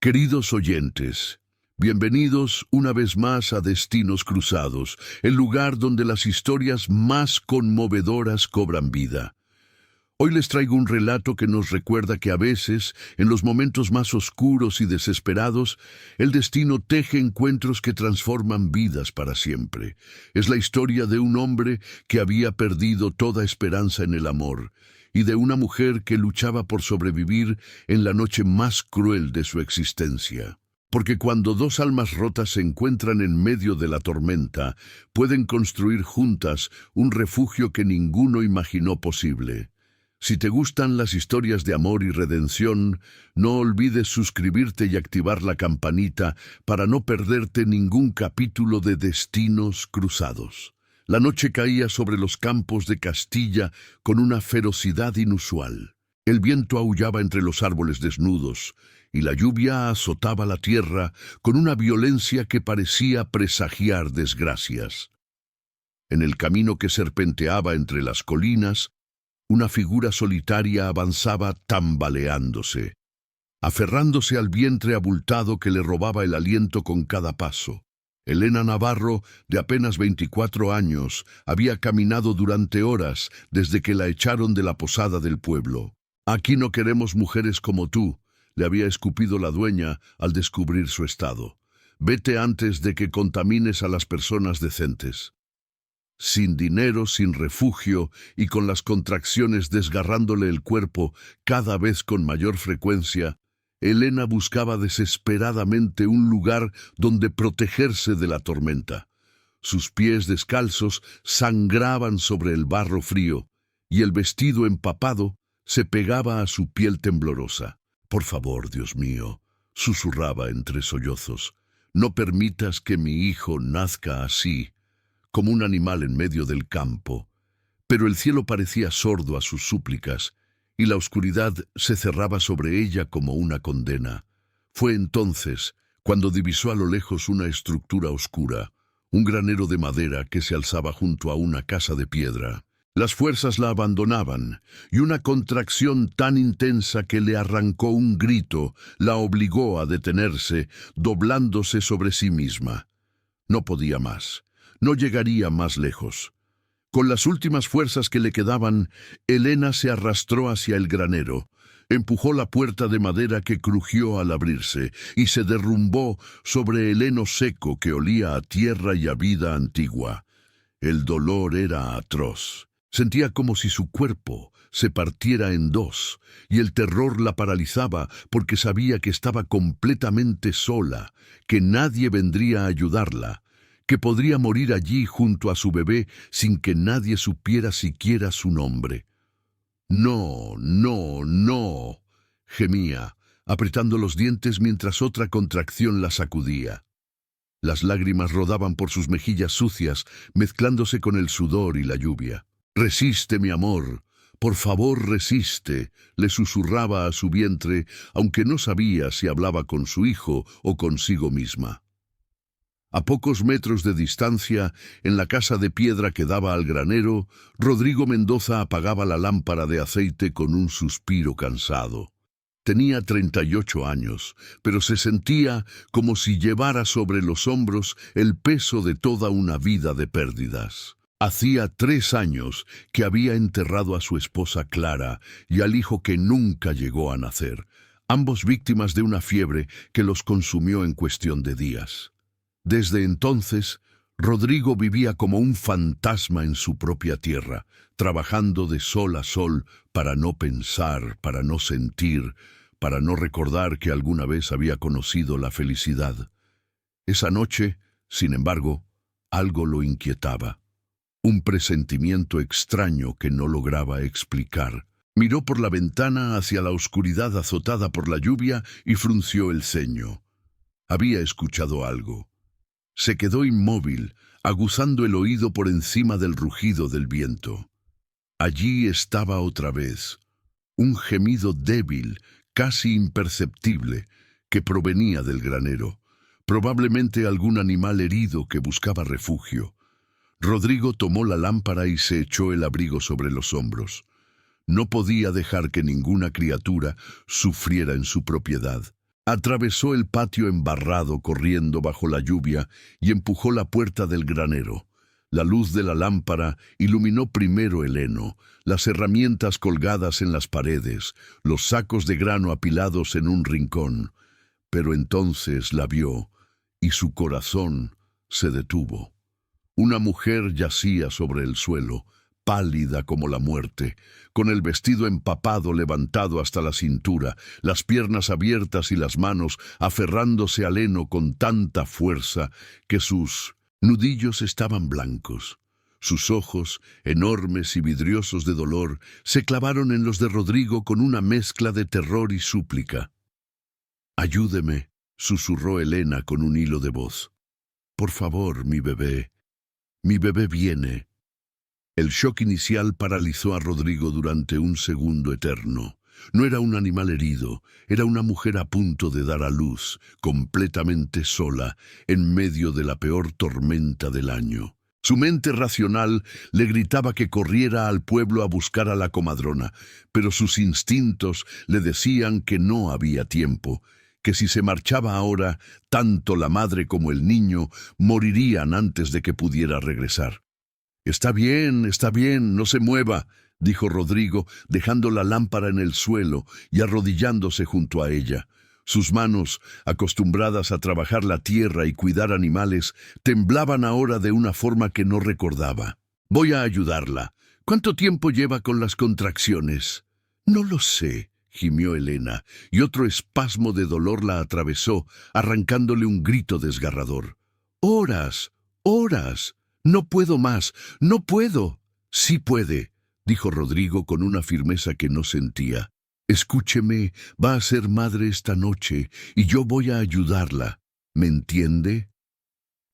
Queridos oyentes, bienvenidos una vez más a Destinos Cruzados, el lugar donde las historias más conmovedoras cobran vida. Hoy les traigo un relato que nos recuerda que a veces, en los momentos más oscuros y desesperados, el destino teje encuentros que transforman vidas para siempre. Es la historia de un hombre que había perdido toda esperanza en el amor, y de una mujer que luchaba por sobrevivir en la noche más cruel de su existencia. Porque cuando dos almas rotas se encuentran en medio de la tormenta, pueden construir juntas un refugio que ninguno imaginó posible. Si te gustan las historias de amor y redención, no olvides suscribirte y activar la campanita para no perderte ningún capítulo de Destinos Cruzados. La noche caía sobre los campos de Castilla con una ferocidad inusual. El viento aullaba entre los árboles desnudos, y la lluvia azotaba la tierra con una violencia que parecía presagiar desgracias. En el camino que serpenteaba entre las colinas, una figura solitaria avanzaba tambaleándose, aferrándose al vientre abultado que le robaba el aliento con cada paso. Elena Navarro, de apenas 24 años, había caminado durante horas desde que la echaron de la posada del pueblo. «Aquí no queremos mujeres como tú», le había escupido la dueña al descubrir su estado. «Vete antes de que contamines a las personas decentes». Sin dinero, sin refugio y con las contracciones desgarrándole el cuerpo cada vez con mayor frecuencia, Elena buscaba desesperadamente un lugar donde protegerse de la tormenta. Sus pies descalzos sangraban sobre el barro frío y el vestido empapado se pegaba a su piel temblorosa. «Por favor, Dios mío», susurraba entre sollozos, «no permitas que mi hijo nazca así, como un animal en medio del campo». Pero el cielo parecía sordo a sus súplicas, y la oscuridad se cerraba sobre ella como una condena. Fue entonces cuando divisó a lo lejos una estructura oscura, un granero de madera que se alzaba junto a una casa de piedra. Las fuerzas la abandonaban, y una contracción tan intensa que le arrancó un grito la obligó a detenerse, doblándose sobre sí misma. No podía más. No llegaría más lejos. Con las últimas fuerzas que le quedaban, Elena se arrastró hacia el granero, empujó la puerta de madera que crujió al abrirse y se derrumbó sobre el heno seco que olía a tierra y a vida antigua. El dolor era atroz. Sentía como si su cuerpo se partiera en dos, y el terror la paralizaba porque sabía que estaba completamente sola, que nadie vendría a ayudarla, que podría morir allí junto a su bebé sin que nadie supiera siquiera su nombre. «No, no, no», gemía, apretando los dientes mientras otra contracción la sacudía. Las lágrimas rodaban por sus mejillas sucias, mezclándose con el sudor y la lluvia. «Resiste, mi amor, por favor resiste», le susurraba a su vientre, aunque no sabía si hablaba con su hijo o consigo misma. A pocos metros de distancia, en la casa de piedra que daba al granero, Rodrigo Mendoza apagaba la lámpara de aceite con un suspiro cansado. Tenía 38 años, pero se sentía como si llevara sobre los hombros el peso de toda una vida de pérdidas. Hacía 3 años que había enterrado a su esposa Clara y al hijo que nunca llegó a nacer, ambos víctimas de una fiebre que los consumió en cuestión de días. Desde entonces, Rodrigo vivía como un fantasma en su propia tierra, trabajando de sol a sol para no pensar, para no sentir, para no recordar que alguna vez había conocido la felicidad. Esa noche, sin embargo, algo lo inquietaba. Un presentimiento extraño que no lograba explicar. Miró por la ventana hacia la oscuridad azotada por la lluvia y frunció el ceño. Había escuchado algo. Se quedó inmóvil, aguzando el oído por encima del rugido del viento. Allí estaba otra vez, un gemido débil, casi imperceptible, que provenía del granero, probablemente algún animal herido que buscaba refugio. Rodrigo tomó la lámpara y se echó el abrigo sobre los hombros. No podía dejar que ninguna criatura sufriera en su propiedad. Atravesó el patio embarrado corriendo bajo la lluvia y empujó la puerta del granero. La luz de la lámpara iluminó primero el heno, las herramientas colgadas en las paredes, los sacos de grano apilados en un rincón. Pero entonces la vio y su corazón se detuvo. Una mujer yacía sobre el suelo, pálida como la muerte, con el vestido empapado levantado hasta la cintura, las piernas abiertas y las manos aferrándose al heno con tanta fuerza que sus nudillos estaban blancos. Sus ojos, enormes y vidriosos de dolor, se clavaron en los de Rodrigo con una mezcla de terror y súplica. «Ayúdeme», susurró Elena con un hilo de voz. «Por favor, mi bebé viene». El shock inicial paralizó a Rodrigo durante un segundo eterno. No era un animal herido, era una mujer a punto de dar a luz, completamente sola, en medio de la peor tormenta del año. Su mente racional le gritaba que corriera al pueblo a buscar a la comadrona, pero sus instintos le decían que no había tiempo, que si se marchaba ahora, tanto la madre como el niño morirían antes de que pudiera regresar. Está bien, no se mueva», dijo Rodrigo, dejando la lámpara en el suelo y arrodillándose junto a ella. Sus manos, acostumbradas a trabajar la tierra y cuidar animales, temblaban ahora de una forma que no recordaba. «Voy a ayudarla. ¿Cuánto tiempo lleva con las contracciones?» «No lo sé», gimió Elena, y otro espasmo de dolor la atravesó, arrancándole un grito desgarrador. «¡Horas! ¡Horas! No puedo más, no puedo». «Sí puede», dijo Rodrigo con una firmeza que no sentía. «Escúcheme, va a ser madre esta noche y yo voy a ayudarla. ¿Me entiende?»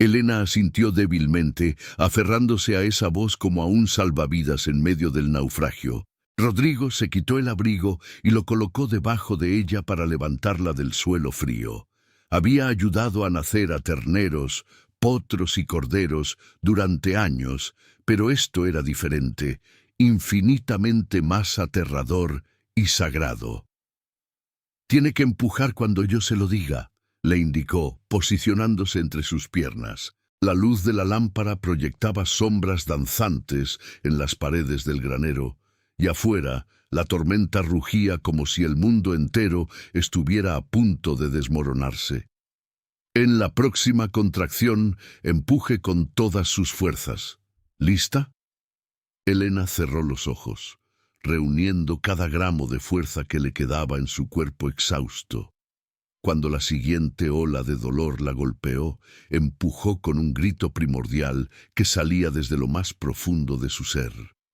Elena asintió débilmente, aferrándose a esa voz como a un salvavidas en medio del naufragio. Rodrigo se quitó el abrigo y lo colocó debajo de ella para levantarla del suelo frío. Había ayudado a nacer a terneros, potros y corderos durante años, pero esto era diferente, infinitamente más aterrador y sagrado. «Tiene que empujar cuando yo se lo diga», le indicó, posicionándose entre sus piernas. La luz de la lámpara proyectaba sombras danzantes en las paredes del granero, y afuera la tormenta rugía como si el mundo entero estuviera a punto de desmoronarse. En la próxima contracción, empuje con todas sus fuerzas. ¿Lista? Elena cerró los ojos, reuniendo cada gramo de fuerza que le quedaba en su cuerpo exhausto. Cuando la siguiente ola de dolor la golpeó, empujó con un grito primordial que salía desde lo más profundo de su ser.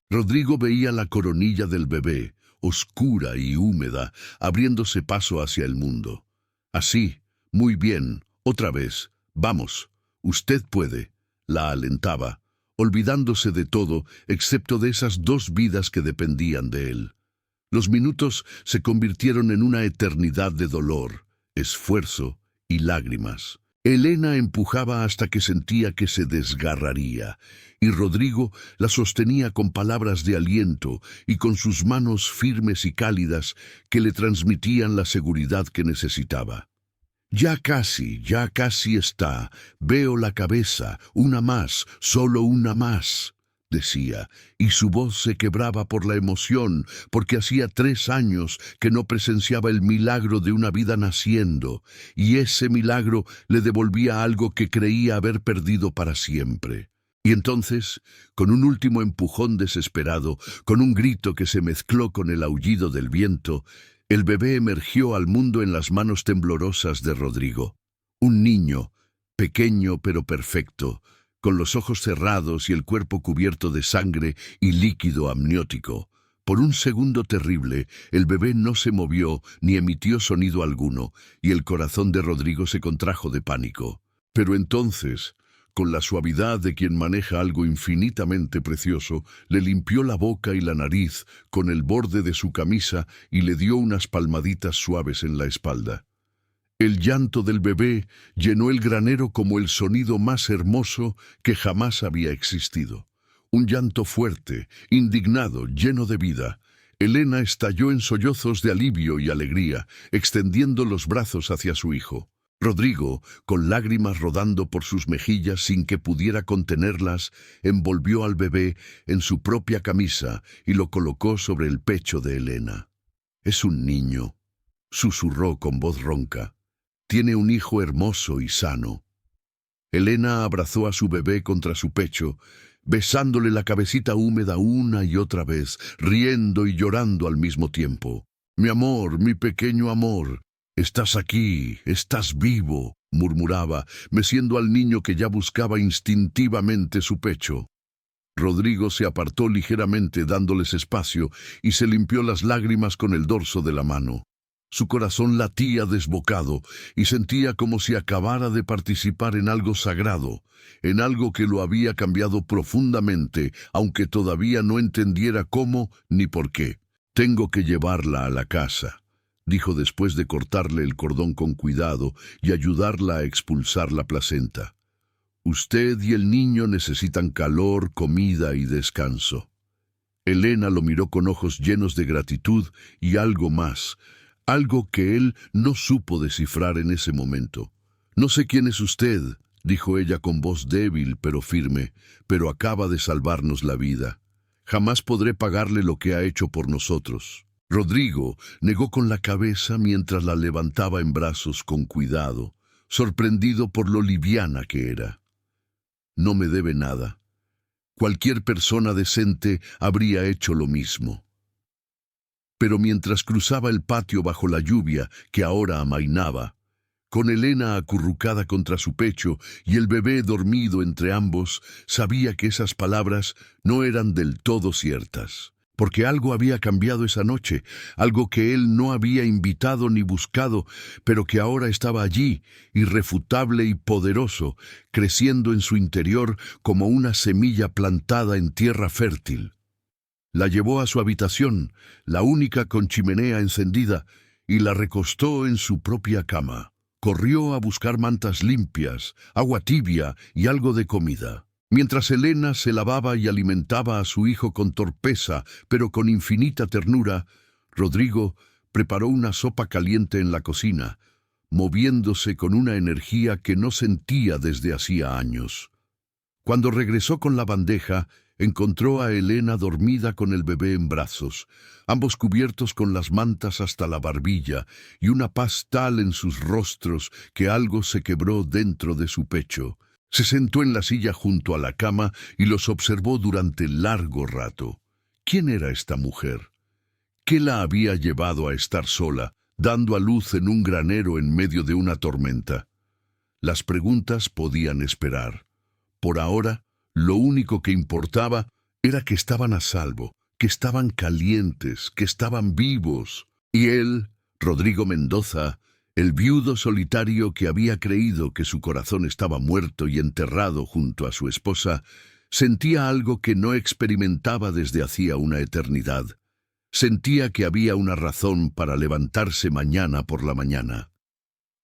Rodrigo veía la coronilla del bebé, oscura y húmeda, abriéndose paso hacia el mundo. «Así, muy bien, otra vez, vamos, usted puede», la alentaba, olvidándose de todo excepto de esas 2 vidas que dependían de él. Los minutos se convirtieron en una eternidad de dolor, esfuerzo y lágrimas. Elena empujaba hasta que sentía que se desgarraría, y Rodrigo la sostenía con palabras de aliento y con sus manos firmes y cálidas que le transmitían la seguridad que necesitaba. Ya casi está. Veo la cabeza, una más, solo una más», decía, y su voz se quebraba por la emoción, porque hacía 3 años que no presenciaba el milagro de una vida naciendo, y ese milagro le devolvía algo que creía haber perdido para siempre. Y entonces, con un último empujón desesperado, con un grito que se mezcló con el aullido del viento, el bebé emergió al mundo en las manos temblorosas de Rodrigo. Un niño, pequeño pero perfecto, con los ojos cerrados y el cuerpo cubierto de sangre y líquido amniótico. Por un segundo terrible, el bebé no se movió ni emitió sonido alguno, y el corazón de Rodrigo se contrajo de pánico. Pero entonces, con la suavidad de quien maneja algo infinitamente precioso, le limpió la boca y la nariz con el borde de su camisa y le dio unas palmaditas suaves en la espalda. El llanto del bebé llenó el granero como el sonido más hermoso que jamás había existido. Un llanto fuerte, indignado, lleno de vida. Elena estalló en sollozos de alivio y alegría, extendiendo los brazos hacia su hijo. Rodrigo, con lágrimas rodando por sus mejillas sin que pudiera contenerlas, envolvió al bebé en su propia camisa y lo colocó sobre el pecho de Elena. «Es un niño», susurró con voz ronca. «Tiene un hijo hermoso y sano». Elena abrazó a su bebé contra su pecho, besándole la cabecita húmeda una y otra vez, riendo y llorando al mismo tiempo. «Mi amor, mi pequeño amor, estás aquí, estás vivo», murmuraba, meciendo al niño que ya buscaba instintivamente su pecho. Rodrigo se apartó ligeramente dándoles espacio y se limpió las lágrimas con el dorso de la mano. Su corazón latía desbocado y sentía como si acabara de participar en algo sagrado, en algo que lo había cambiado profundamente, aunque todavía no entendiera cómo ni por qué. «Tengo que llevarla a la casa», dijo después de cortarle el cordón con cuidado y ayudarla a expulsar la placenta. «Usted y el niño necesitan calor, comida y descanso». Elena lo miró con ojos llenos de gratitud y algo más, algo que él no supo descifrar en ese momento. «No sé quién es usted», dijo ella con voz débil pero firme, «pero acaba de salvarnos la vida. Jamás podré pagarle lo que ha hecho por nosotros». Rodrigo negó con la cabeza mientras la levantaba en brazos con cuidado, sorprendido por lo liviana que era. «No me debe nada. Cualquier persona decente habría hecho lo mismo». Pero mientras cruzaba el patio bajo la lluvia, que ahora amainaba, con Elena acurrucada contra su pecho y el bebé dormido entre ambos, sabía que esas palabras no eran del todo ciertas, porque algo había cambiado esa noche, algo que él no había invitado ni buscado, pero que ahora estaba allí, irrefutable y poderoso, creciendo en su interior como una semilla plantada en tierra fértil. La llevó a su habitación, la única con chimenea encendida, y la recostó en su propia cama. Corrió a buscar mantas limpias, agua tibia y algo de comida. Mientras Elena se lavaba y alimentaba a su hijo con torpeza, pero con infinita ternura, Rodrigo preparó una sopa caliente en la cocina, moviéndose con una energía que no sentía desde hacía años. Cuando regresó con la bandeja, encontró a Elena dormida con el bebé en brazos, ambos cubiertos con las mantas hasta la barbilla, y una paz tal en sus rostros que algo se quebró dentro de su pecho. Se sentó en la silla junto a la cama y los observó durante largo rato. ¿Quién era esta mujer? ¿Qué la había llevado a estar sola, dando a luz en un granero en medio de una tormenta? Las preguntas podían esperar. Por ahora, lo único que importaba era que estaban a salvo, que estaban calientes, que estaban vivos. Y él, Rodrigo Mendoza, el viudo solitario que había creído que su corazón estaba muerto y enterrado junto a su esposa, sentía algo que no experimentaba desde hacía una eternidad. Sentía que había una razón para levantarse mañana por la mañana.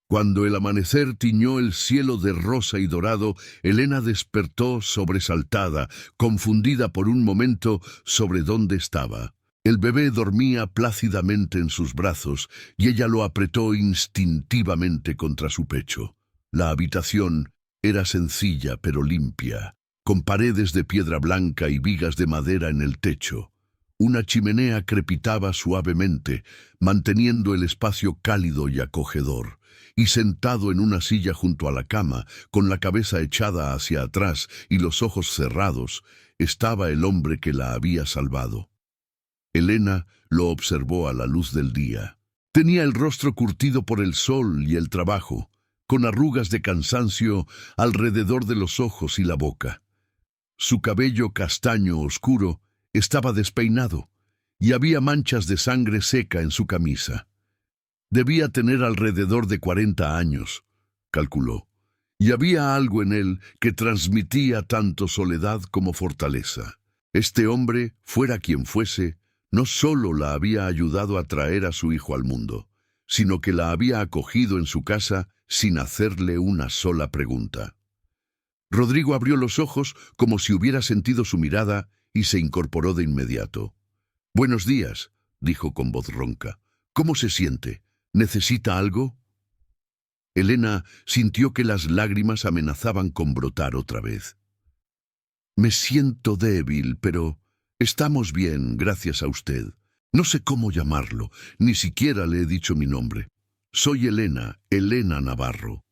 Cuando el amanecer tiñó el cielo de rosa y dorado, Elena despertó sobresaltada, confundida por un momento sobre dónde estaba. El bebé dormía plácidamente en sus brazos y ella lo apretó instintivamente contra su pecho. La habitación era sencilla pero limpia, con paredes de piedra blanca y vigas de madera en el techo. Una chimenea crepitaba suavemente, manteniendo el espacio cálido y acogedor. Y sentado en una silla junto a la cama, con la cabeza echada hacia atrás y los ojos cerrados, estaba el hombre que la había salvado. Elena lo observó a la luz del día. Tenía el rostro curtido por el sol y el trabajo, con arrugas de cansancio alrededor de los ojos y la boca. Su cabello castaño oscuro estaba despeinado, y había manchas de sangre seca en su camisa. Debía tener alrededor de 40 años, calculó, y había algo en él que transmitía tanto soledad como fortaleza. Este hombre, fuera quien fuese, no solo la había ayudado a traer a su hijo al mundo, sino que la había acogido en su casa sin hacerle una sola pregunta. Rodrigo abrió los ojos como si hubiera sentido su mirada y se incorporó de inmediato. «Buenos días», dijo con voz ronca. ¿Cómo se siente? ¿Necesita algo? Elena sintió que las lágrimas amenazaban con brotar otra vez. Me siento débil, pero estamos bien, gracias a usted. No sé cómo llamarlo, ni siquiera le he dicho mi nombre. Soy Elena, Elena Navarro.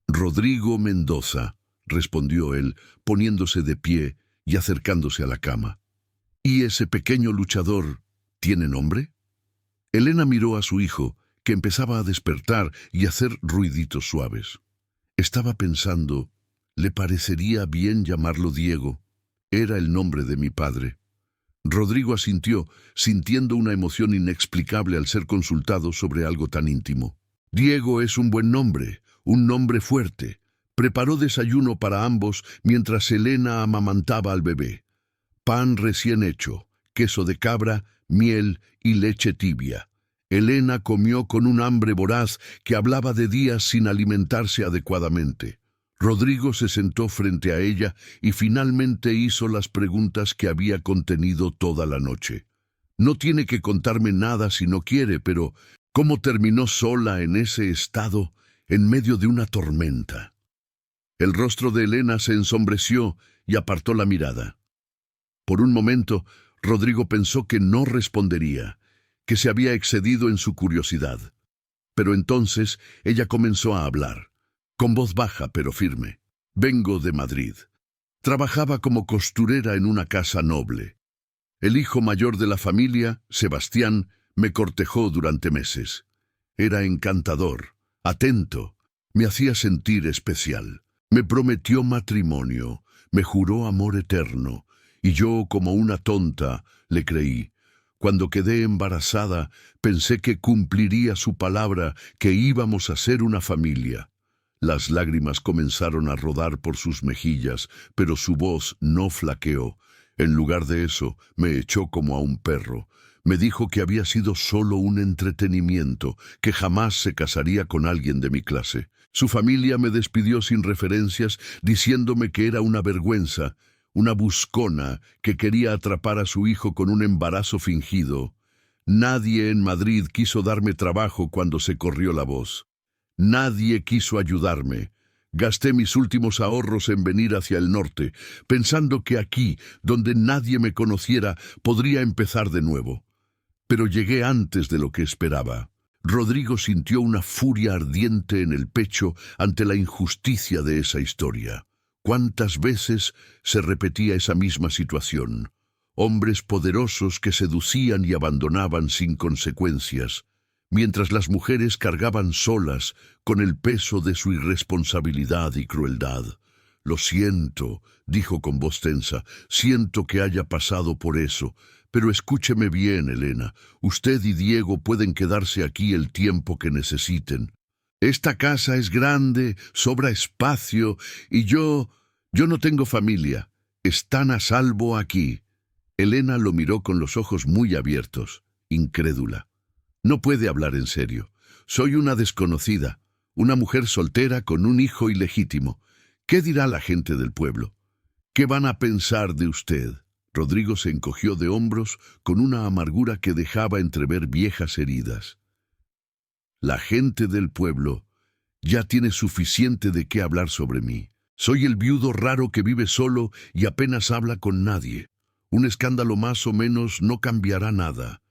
Rodrigo Mendoza, respondió él, poniéndose de pie y acercándose a la cama. ¿Y ese pequeño luchador tiene nombre? Elena miró a su hijo, que empezaba a despertar y hacer ruiditos suaves. Estaba pensando, ¿le parecería bien llamarlo Diego? Era el nombre de mi padre. Rodrigo asintió, sintiendo una emoción inexplicable al ser consultado sobre algo tan íntimo. Diego es un buen nombre, un nombre fuerte. Preparó desayuno para ambos mientras Elena amamantaba al bebé. Pan recién hecho, queso de cabra, miel y leche tibia. Elena comió con un hambre voraz que hablaba de días sin alimentarse adecuadamente. Rodrigo se sentó frente a ella y finalmente hizo las preguntas que había contenido toda la noche. No tiene que contarme nada si no quiere, pero ¿cómo terminó sola en ese estado, en medio de una tormenta? El rostro de Elena se ensombreció y apartó la mirada. Por un momento, Rodrigo pensó que no respondería, que se había excedido en su curiosidad. Pero entonces ella comenzó a hablar, con voz baja pero firme. Vengo de Madrid. Trabajaba como costurera en una casa noble. El hijo mayor de la familia, Sebastián, me cortejó durante meses. Era encantador, atento, me hacía sentir especial. Me prometió matrimonio, me juró amor eterno, y yo, como una tonta, le creí. Cuando quedé embarazada, pensé que cumpliría su palabra, que íbamos a ser una familia. Las lágrimas comenzaron a rodar por sus mejillas, pero su voz no flaqueó. En lugar de eso, me echó como a un perro. Me dijo que había sido solo un entretenimiento, que jamás se casaría con alguien de mi clase. Su familia me despidió sin referencias, diciéndome que era una vergüenza, una buscona que quería atrapar a su hijo con un embarazo fingido. Nadie en Madrid quiso darme trabajo cuando se corrió la voz. Nadie quiso ayudarme. Gasté mis últimos ahorros en venir hacia el norte, pensando que aquí, donde nadie me conociera, podría empezar de nuevo. Pero llegué antes de lo que esperaba. Rodrigo sintió una furia ardiente en el pecho ante la injusticia de esa historia. ¿Cuántas veces se repetía esa misma situación? Hombres poderosos que seducían y abandonaban sin consecuencias, mientras las mujeres cargaban solas con el peso de su irresponsabilidad y crueldad. Lo siento, dijo con voz tensa, siento que haya pasado por eso, pero escúcheme bien, Elena, usted y Diego pueden quedarse aquí el tiempo que necesiten. Esta casa es grande, sobra espacio, y yo no tengo familia. Están a salvo aquí. Elena lo miró con los ojos muy abiertos, incrédula. No puede hablar en serio. Soy una desconocida, una mujer soltera con un hijo ilegítimo. ¿Qué dirá la gente del pueblo? ¿Qué van a pensar de usted? Rodrigo se encogió de hombros con una amargura que dejaba entrever viejas heridas. La gente del pueblo ya tiene suficiente de qué hablar sobre mí. Soy el viudo raro que vive solo y apenas habla con nadie. Un escándalo más o menos no cambiará nada.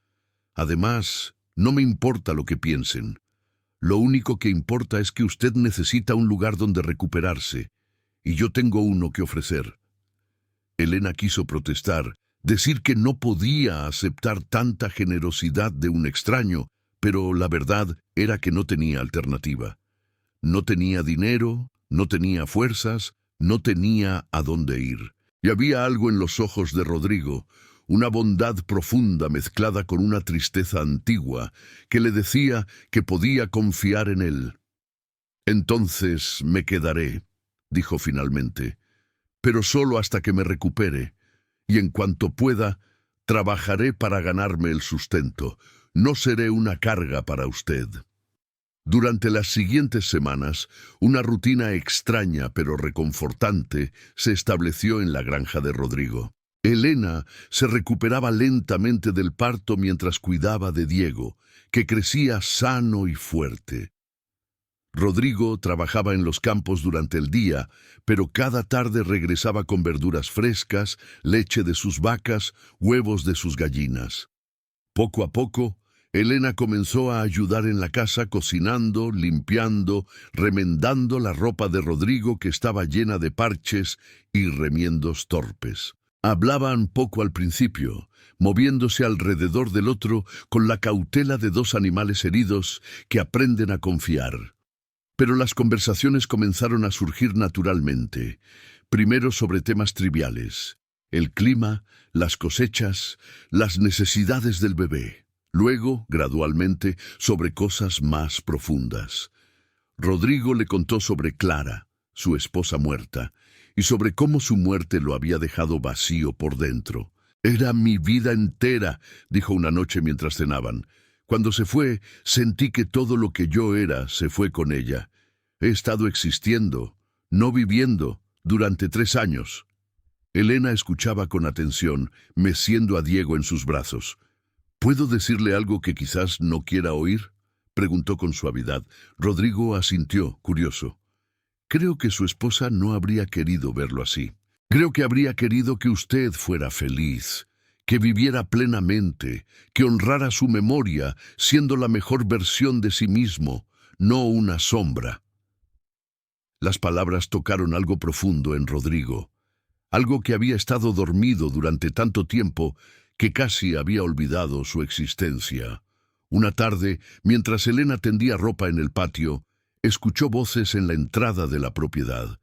Además, no me importa lo que piensen. Lo único que importa es que usted necesita un lugar donde recuperarse, y yo tengo uno que ofrecer. Elena quiso protestar, decir que no podía aceptar tanta generosidad de un extraño, pero la verdad era que no tenía alternativa. No tenía dinero, no tenía fuerzas, no tenía a dónde ir. Y había algo en los ojos de Rodrigo, una bondad profunda mezclada con una tristeza antigua, que le decía que podía confiar en él. Entonces me quedaré, dijo finalmente, pero solo hasta que me recupere, y en cuanto pueda, trabajaré para ganarme el sustento. No seré una carga para usted. Durante las siguientes semanas, una rutina extraña pero reconfortante se estableció en la granja de Rodrigo. Elena se recuperaba lentamente del parto mientras cuidaba de Diego, que crecía sano y fuerte. Rodrigo trabajaba en los campos durante el día, pero cada tarde regresaba con verduras frescas, leche de sus vacas, huevos de sus gallinas. Poco a poco, Elena comenzó a ayudar en la casa cocinando, limpiando, remendando la ropa de Rodrigo que estaba llena de parches y remiendos torpes. Hablaban poco al principio, moviéndose alrededor del otro con la cautela de dos animales heridos que aprenden a confiar. Pero las conversaciones comenzaron a surgir naturalmente, primero sobre temas triviales, el clima, las cosechas, las necesidades del bebé. Luego, gradualmente, sobre cosas más profundas. Rodrigo le contó sobre Clara, su esposa muerta, y sobre cómo su muerte lo había dejado vacío por dentro. «Era mi vida entera», dijo una noche mientras cenaban. «Cuando se fue, sentí que todo lo que yo era se fue con ella. He estado existiendo, no viviendo, durante 3 años». Elena escuchaba con atención, meciendo a Diego en sus brazos. «¿Puedo decirle algo que quizás no quiera oír?», preguntó con suavidad. Rodrigo asintió, curioso. «Creo que su esposa no habría querido verlo así. Creo que habría querido que usted fuera feliz, que viviera plenamente, que honrara su memoria, siendo la mejor versión de sí mismo, no una sombra». Las palabras tocaron algo profundo en Rodrigo, algo que había estado dormido durante tanto tiempo que casi había olvidado su existencia. Una tarde, mientras Elena tendía ropa en el patio, escuchó voces en la entrada de la propiedad.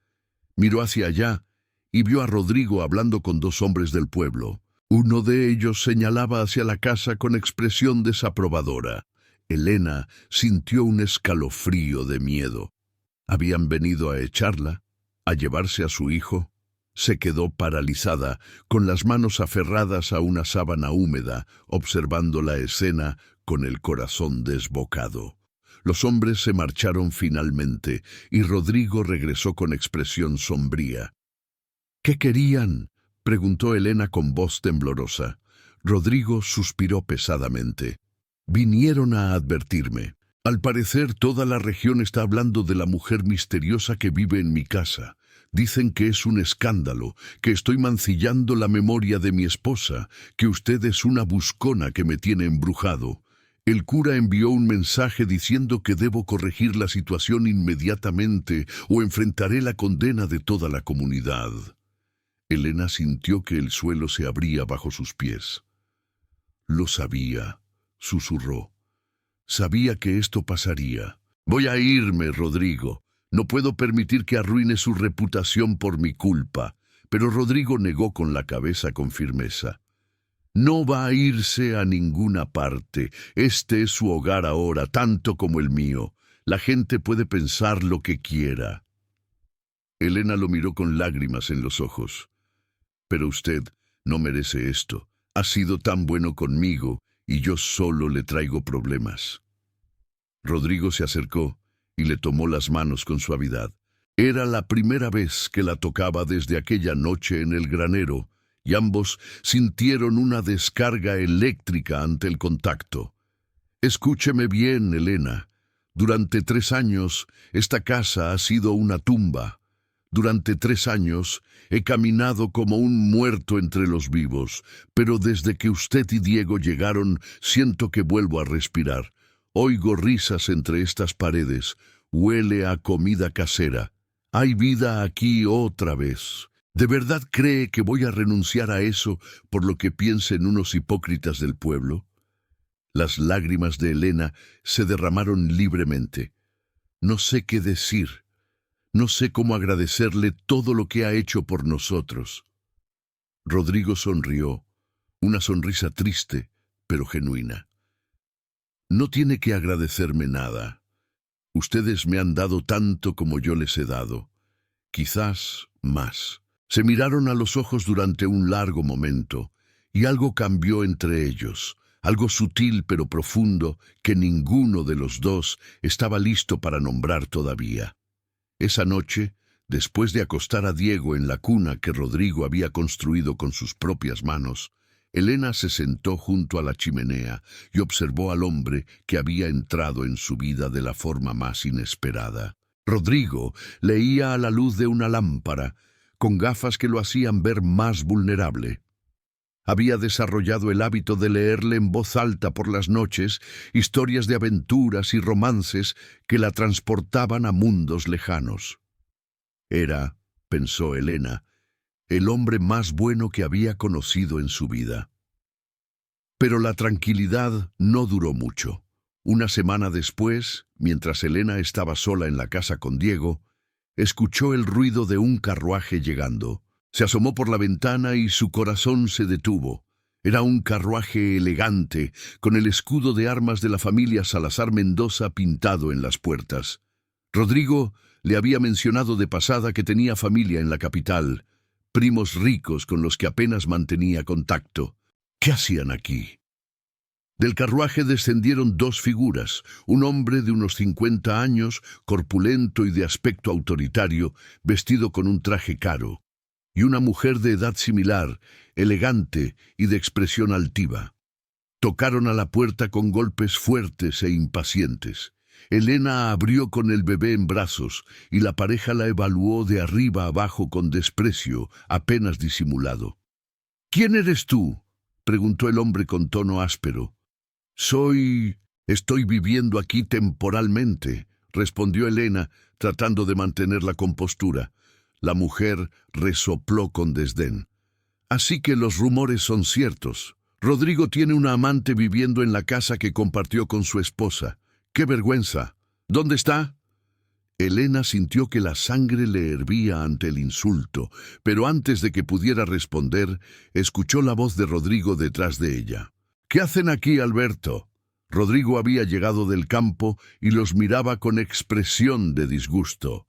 Miró hacia allá y vio a Rodrigo hablando con 2 hombres del pueblo. Uno de ellos señalaba hacia la casa con expresión desaprobadora. Elena sintió un escalofrío de miedo. ¿Habían venido a echarla? ¿A llevarse a su hijo? Se quedó paralizada, con las manos aferradas a una sábana húmeda, observando la escena con el corazón desbocado. Los hombres se marcharon finalmente, y Rodrigo regresó con expresión sombría. «¿Qué querían?», preguntó Elena con voz temblorosa. Rodrigo suspiró pesadamente. «Vinieron a advertirme. Al parecer toda la región está hablando de la mujer misteriosa que vive en mi casa. Dicen que es un escándalo, que estoy mancillando la memoria de mi esposa, que usted es una buscona que me tiene embrujado. El cura envió un mensaje diciendo que debo corregir la situación inmediatamente o enfrentaré la condena de toda la comunidad». Elena sintió que el suelo se abría bajo sus pies. «Lo sabía», susurró. «Sabía que esto pasaría. Voy a irme, Rodrigo. No puedo permitir que arruine su reputación por mi culpa». Pero Rodrigo negó con la cabeza con firmeza. «No va a irse a ninguna parte. Este es su hogar ahora, tanto como el mío. La gente puede pensar lo que quiera». Elena lo miró con lágrimas en los ojos. «Pero usted no merece esto. Ha sido tan bueno conmigo y yo solo le traigo problemas». Rodrigo se acercó y le tomó las manos con suavidad. Era la primera vez que la tocaba desde aquella noche en el granero, y ambos sintieron una descarga eléctrica ante el contacto. «Escúcheme bien, Elena. Durante 3 años, esta casa ha sido una tumba. Durante 3 años he caminado como un muerto entre los vivos, pero desde que usted y Diego llegaron, siento que vuelvo a respirar. Oigo risas entre estas paredes, huele a comida casera. Hay vida aquí otra vez. ¿De verdad cree que voy a renunciar a eso por lo que piensen unos hipócritas del pueblo?» Las lágrimas de Elena se derramaron libremente. «No sé qué decir. No sé cómo agradecerle todo lo que ha hecho por nosotros». Rodrigo sonrió, una sonrisa triste, pero genuina. «No tiene que agradecerme nada. Ustedes me han dado tanto como yo les he dado. Quizás más». Se miraron a los ojos durante un largo momento, y algo cambió entre ellos, algo sutil pero profundo que ninguno de los dos estaba listo para nombrar todavía. Esa noche, Después de acostar a Diego en la cuna que Rodrigo había construido con sus propias manos, Elena se sentó junto a la chimenea y observó al hombre que había entrado en su vida de la forma más inesperada. Rodrigo leía a la luz de una lámpara, con gafas que lo hacían ver más vulnerable. Había desarrollado el hábito de leerle en voz alta por las noches historias de aventuras y romances que la transportaban a mundos lejanos. Era, pensó Elena, el hombre más bueno que había conocido en su vida. Pero la tranquilidad no duró mucho. Una semana después, mientras Elena estaba sola en la casa con Diego, escuchó el ruido de un carruaje llegando. Se asomó por la ventana y su corazón se detuvo. Era un carruaje elegante, con el escudo de armas de la familia Salazar Mendoza pintado en las puertas. Rodrigo le había mencionado de pasada que tenía familia en la capital, primos ricos con los que apenas mantenía contacto. ¿Qué hacían aquí? Del carruaje descendieron dos figuras, un hombre de unos 50 años, corpulento y de aspecto autoritario, vestido con un traje caro, y una mujer de edad similar, elegante y de expresión altiva. Tocaron a la puerta con golpes fuertes e impacientes. Elena abrió con el bebé en brazos y la pareja la evaluó de arriba abajo con desprecio, apenas disimulado. «¿Quién eres tú?», preguntó el hombre con tono áspero. «Estoy viviendo aquí temporalmente», respondió Elena, tratando de mantener la compostura. La mujer resopló con desdén. «Así que los rumores son ciertos. Rodrigo tiene una amante viviendo en la casa que compartió con su esposa. ¡Qué vergüenza! ¿Dónde está?». Elena sintió que la sangre le hervía ante el insulto, pero antes de que pudiera responder, escuchó la voz de Rodrigo detrás de ella. «¿Qué hacen aquí, Alberto?». Rodrigo había llegado del campo y los miraba con expresión de disgusto.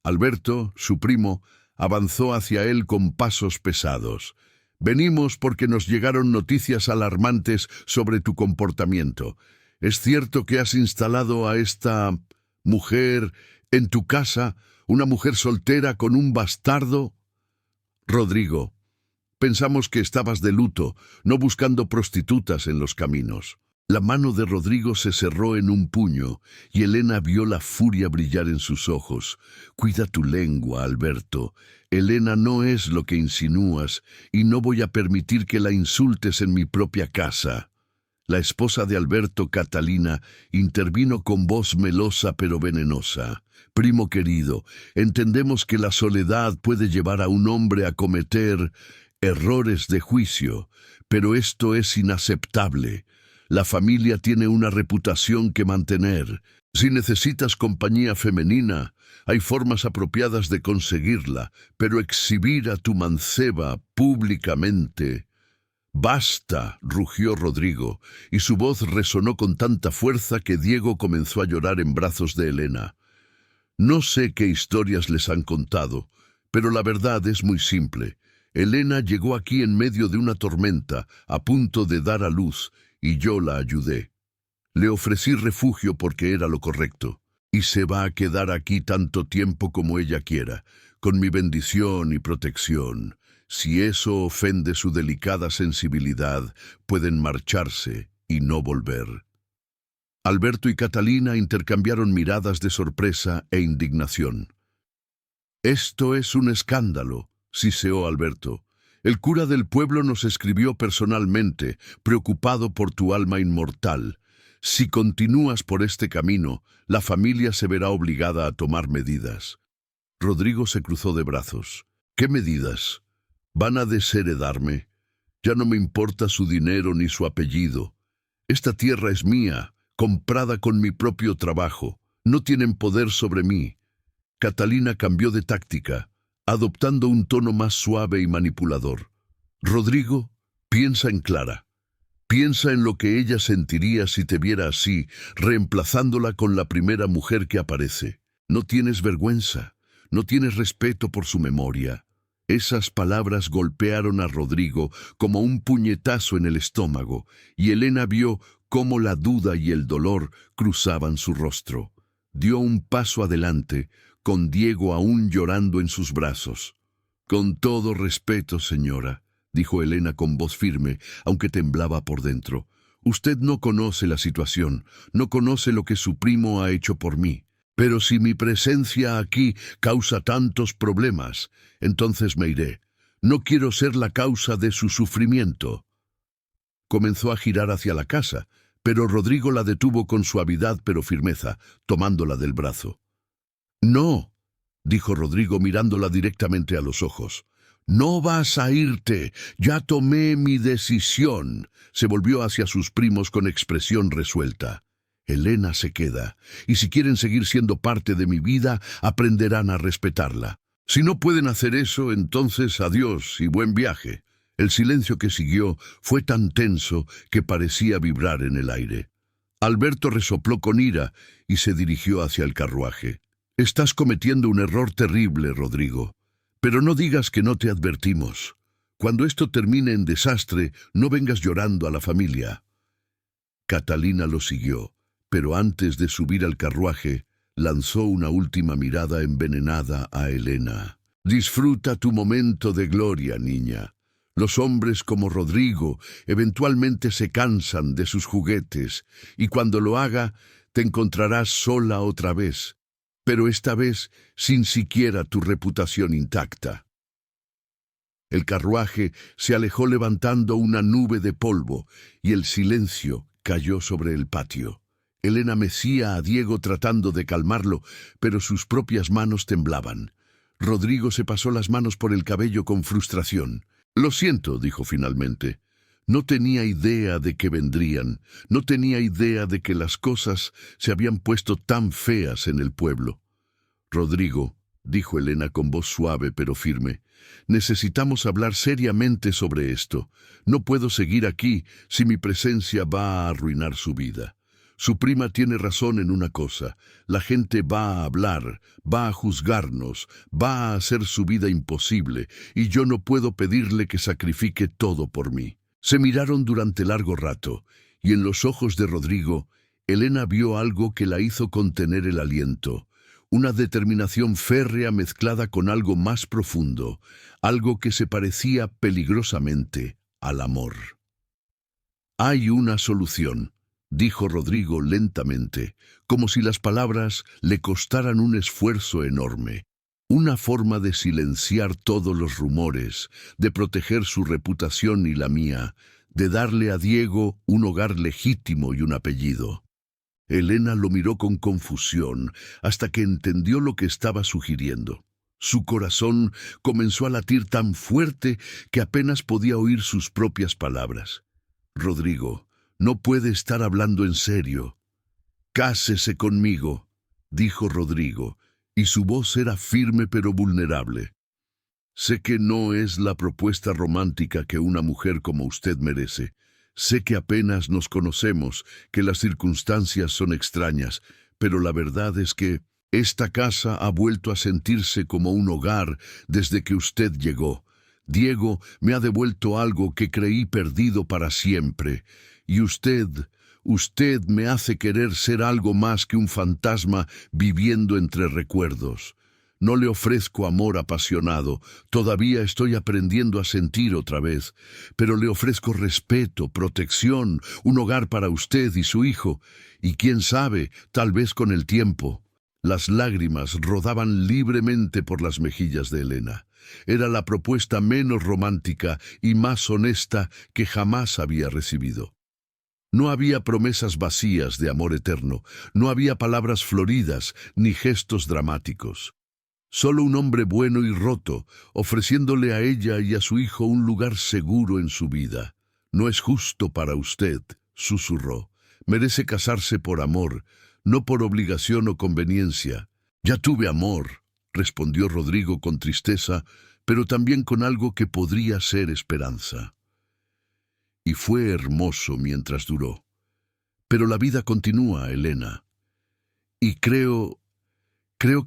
Alberto, su primo, avanzó hacia él con pasos pesados. «Venimos porque nos llegaron noticias alarmantes sobre tu comportamiento. ¿Es cierto que has instalado a esta mujer en tu casa, una mujer soltera con un bastardo?» «Rodrigo, pensamos que estabas de luto, no buscando prostitutas en los caminos». La mano de Rodrigo se cerró en un puño y Elena vio la furia brillar en sus ojos. «Cuida tu lengua, Alberto. Elena no es lo que insinúas y no voy a permitir que la insultes en mi propia casa». La esposa de Alberto, Catalina, intervino con voz melosa pero venenosa. «Primo querido, entendemos que la soledad puede llevar a un hombre a cometer errores de juicio, pero esto es inaceptable. La familia tiene una reputación que mantener. Si necesitas compañía femenina, hay formas apropiadas de conseguirla, pero exhibir a tu manceba públicamente...» «¡Basta!», rugió Rodrigo, y su voz resonó con tanta fuerza que Diego comenzó a llorar en brazos de Elena. «No sé qué historias les han contado, pero la verdad es muy simple. Elena llegó aquí en medio de una tormenta, a punto de dar a luz, y yo la ayudé. Le ofrecí refugio porque era lo correcto, y se va a quedar aquí tanto tiempo como ella quiera, con mi bendición y protección. Si eso ofende su delicada sensibilidad, pueden marcharse y no volver». Alberto y Catalina intercambiaron miradas de sorpresa e indignación. «Esto es un escándalo», siseó Alberto. «El cura del pueblo nos escribió personalmente, preocupado por tu alma inmortal. Si continúas por este camino, la familia se verá obligada a tomar medidas». Rodrigo se cruzó de brazos. «¿Qué medidas? ¿Van a desheredarme? Ya no me importa su dinero ni su apellido. Esta tierra es mía, comprada con mi propio trabajo. No tienen poder sobre mí». Catalina cambió de táctica, adoptando un tono más suave y manipulador. «Rodrigo, piensa en Clara. Piensa en lo que ella sentiría si te viera así, reemplazándola con la primera mujer que aparece. No tienes vergüenza, no tienes respeto por su memoria». Esas palabras golpearon a Rodrigo como un puñetazo en el estómago, y Elena vio cómo la duda y el dolor cruzaban su rostro. Dio un paso adelante, con Diego aún llorando en sus brazos. «Con todo respeto, señora», dijo Elena con voz firme, aunque temblaba por dentro. «Usted no conoce la situación, no conoce lo que su primo ha hecho por mí. Pero si mi presencia aquí causa tantos problemas, entonces me iré. No quiero ser la causa de su sufrimiento». Comenzó a girar hacia la casa, pero Rodrigo la detuvo con suavidad pero firmeza, tomándola del brazo. «No», dijo Rodrigo mirándola directamente a los ojos. «No vas a irte, ya tomé mi decisión». Se volvió hacia sus primos con expresión resuelta. «Elena se queda, y si quieren seguir siendo parte de mi vida, aprenderán a respetarla. Si no pueden hacer eso, entonces adiós y buen viaje». El silencio que siguió fue tan tenso que parecía vibrar en el aire. Alberto resopló con ira y se dirigió hacia el carruaje. «Estás cometiendo un error terrible, Rodrigo. Pero no digas que no te advertimos. Cuando esto termine en desastre, no vengas llorando a la familia». Catalina lo siguió, pero antes de subir al carruaje, lanzó una última mirada envenenada a Elena. «Disfruta tu momento de gloria, niña. Los hombres como Rodrigo eventualmente se cansan de sus juguetes, y cuando lo haga, te encontrarás sola otra vez, pero esta vez sin siquiera tu reputación intacta». El carruaje se alejó levantando una nube de polvo, y el silencio cayó sobre el patio. Elena mecía a Diego tratando de calmarlo, pero sus propias manos temblaban. Rodrigo se pasó las manos por el cabello con frustración. «Lo siento», dijo finalmente. «No tenía idea de que vendrían, no tenía idea de que las cosas se habían puesto tan feas en el pueblo». «Rodrigo», dijo Elena con voz suave pero firme, «necesitamos hablar seriamente sobre esto. No puedo seguir aquí si mi presencia va a arruinar su vida. Su prima tiene razón en una cosa: la gente va a hablar, va a juzgarnos, va a hacer su vida imposible, y yo no puedo pedirle que sacrifique todo por mí». Se miraron durante largo rato, y en los ojos de Rodrigo, Elena vio algo que la hizo contener el aliento, una determinación férrea mezclada con algo más profundo, algo que se parecía peligrosamente al amor. «Hay una solución», dijo Rodrigo lentamente, como si las palabras le costaran un esfuerzo enorme. «Una forma de silenciar todos los rumores, de proteger su reputación y la mía, de darle a Diego un hogar legítimo y un apellido». Elena lo miró con confusión hasta que entendió lo que estaba sugiriendo. Su corazón comenzó a latir tan fuerte que apenas podía oír sus propias palabras. «Rodrigo, no puede estar hablando en serio». «Cásese conmigo», dijo Rodrigo, y su voz era firme pero vulnerable. «Sé que no es la propuesta romántica que una mujer como usted merece. Sé que apenas nos conocemos, que las circunstancias son extrañas, pero la verdad es que esta casa ha vuelto a sentirse como un hogar desde que usted llegó. Diego me ha devuelto algo que creí perdido para siempre, y usted me hace querer ser algo más que un fantasma viviendo entre recuerdos. No le ofrezco amor apasionado, todavía estoy aprendiendo a sentir otra vez, pero le ofrezco respeto, protección, un hogar para usted y su hijo, y quién sabe, tal vez con el tiempo». Las lágrimas rodaban libremente por las mejillas de Elena. Era la propuesta menos romántica y más honesta que jamás había recibido. No había promesas vacías de amor eterno, no había palabras floridas ni gestos dramáticos. Solo un hombre bueno y roto, ofreciéndole a ella y a su hijo un lugar seguro en su vida. «No es justo para usted», susurró. «Merece casarse por amor, no por obligación o conveniencia». «Ya tuve amor», respondió Rodrigo con tristeza, pero también con algo que podría ser esperanza. Y fue hermoso mientras duró. Pero la vida continúa, Elena. Y creo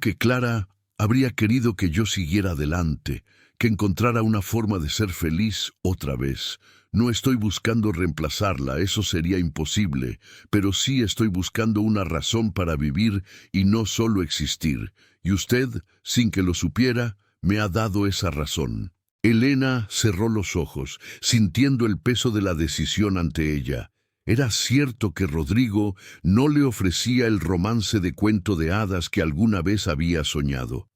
que Clara habría querido que yo siguiera adelante, que encontrara una forma de ser feliz otra vez. No estoy buscando reemplazarla, eso sería imposible, pero sí estoy buscando una razón para vivir y no solo existir. y usted, sin que lo supiera, me ha dado esa razón. Elena cerró los ojos, sintiendo el peso de la decisión ante ella. Era cierto que Rodrigo no le ofrecía el romance de cuento de hadas que alguna vez había soñado.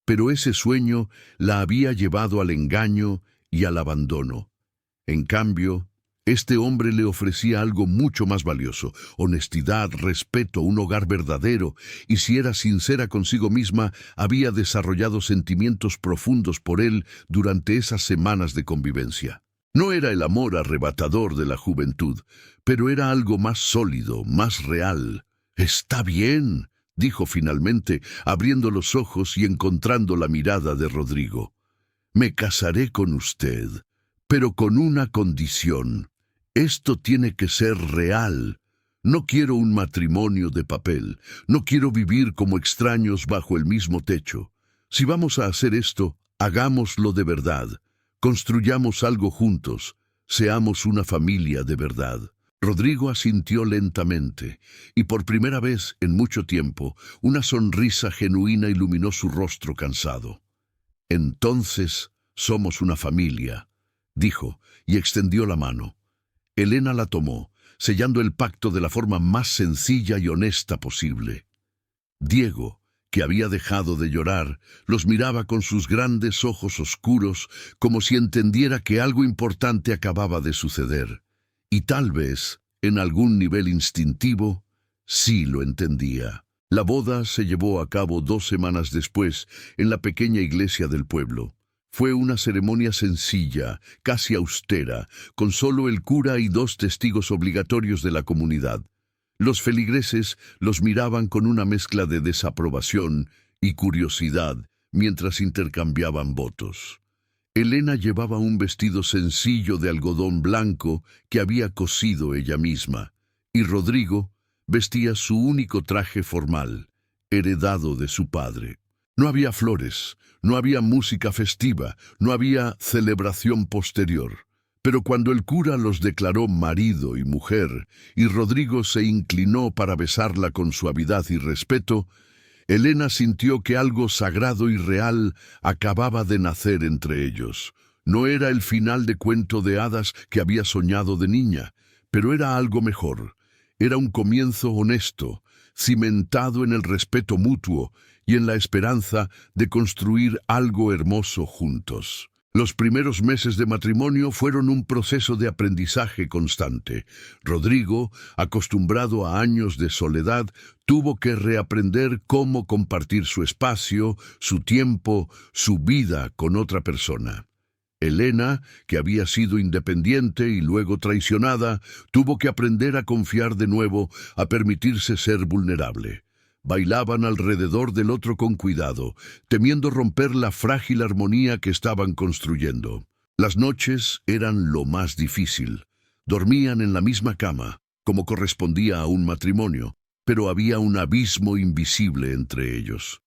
Pero ese sueño la había llevado al engaño y al abandono. En cambio, este hombre le ofrecía algo mucho más valioso: honestidad, respeto, un hogar verdadero, y si era sincera consigo misma, había desarrollado sentimientos profundos por él durante esas semanas de convivencia. No era el amor arrebatador de la juventud, pero era algo más sólido, más real. «Está bien», dijo finalmente, abriendo los ojos y encontrando la mirada de Rodrigo. «Me casaré con usted, pero con una condición. Esto tiene que ser real. No quiero un matrimonio de papel. No quiero vivir como extraños bajo el mismo techo. Si vamos a hacer esto, hagámoslo de verdad. Construyamos algo juntos. Seamos una familia de verdad». Rodrigo asintió lentamente, y por primera vez en mucho tiempo, una sonrisa genuina iluminó su rostro cansado. «Entonces somos una familia», dijo, y extendió la mano. Elena la tomó, sellando el pacto de la forma más sencilla y honesta posible. Diego, que había dejado de llorar, los miraba con sus grandes ojos oscuros, como si entendiera que algo importante acababa de suceder. Y tal vez, en algún nivel instintivo, sí lo entendía. La boda se llevó a cabo 2 semanas después, en la pequeña iglesia del pueblo. Fue una ceremonia sencilla, casi austera, con solo el cura y 2 testigos obligatorios de la comunidad. Los feligreses los miraban con una mezcla de desaprobación y curiosidad mientras intercambiaban votos. Elena llevaba un vestido sencillo de algodón blanco que había cosido ella misma, y Rodrigo vestía su único traje formal, heredado de su padre. No había flores, no había música festiva, no había celebración posterior. Pero cuando el cura los declaró marido y mujer, y Rodrigo se inclinó para besarla con suavidad y respeto, Elena sintió que algo sagrado y real acababa de nacer entre ellos. No era el final de cuento de hadas que había soñado de niña, pero era algo mejor. Era un comienzo honesto, cimentado en el respeto mutuo y en la esperanza de construir algo hermoso juntos. Los primeros meses de matrimonio fueron un proceso de aprendizaje constante. Rodrigo, acostumbrado a años de soledad, tuvo que reaprender cómo compartir su espacio, su tiempo, su vida con otra persona. Elena, que había sido independiente y luego traicionada, tuvo que aprender a confiar de nuevo, a permitirse ser vulnerable. Bailaban alrededor del otro con cuidado, temiendo romper la frágil armonía que estaban construyendo. Las noches eran lo más difícil. Dormían en la misma cama, como correspondía a un matrimonio, pero había un abismo invisible entre ellos.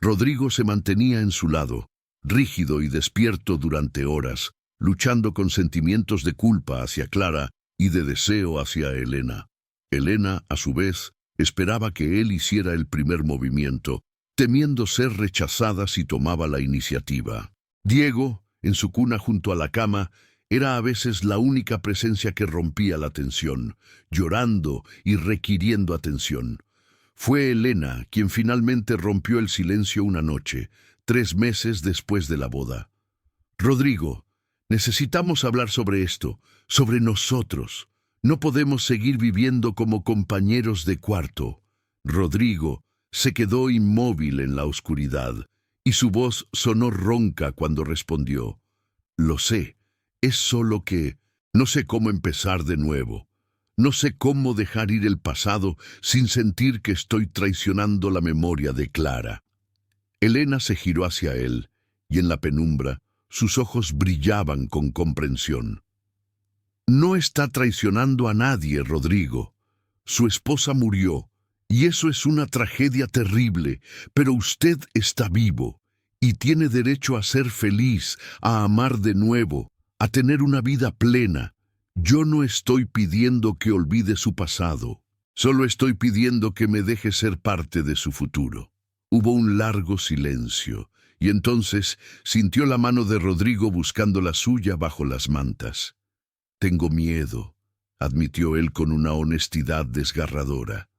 Rodrigo se mantenía en su lado, rígido y despierto durante horas, luchando con sentimientos de culpa hacia Clara y de deseo hacia Elena. Elena, a su vez, esperaba que él hiciera el primer movimiento, temiendo ser rechazada si tomaba la iniciativa. Diego, en su cuna junto a la cama, era a veces la única presencia que rompía la tensión, llorando y requiriendo atención. Fue Elena quien finalmente rompió el silencio una noche, 3 meses después de la boda. «Rodrigo, necesitamos hablar sobre esto, sobre nosotros. No podemos seguir viviendo como compañeros de cuarto». Rodrigo se quedó inmóvil en la oscuridad, y su voz sonó ronca cuando respondió: «Lo sé, es solo que no sé cómo empezar de nuevo. No sé cómo dejar ir el pasado sin sentir que estoy traicionando la memoria de Clara». Elena se giró hacia él, y en la penumbra sus ojos brillaban con comprensión. «No está traicionando a nadie, Rodrigo. Su esposa murió, y eso es una tragedia terrible, pero usted está vivo, y tiene derecho a ser feliz, a amar de nuevo, a tener una vida plena. Yo no estoy pidiendo que olvide su pasado, solo estoy pidiendo que me deje ser parte de su futuro». Hubo un largo silencio, y entonces sintió la mano de Rodrigo buscando la suya bajo las mantas. «Tengo miedo», admitió él con una honestidad desgarradora.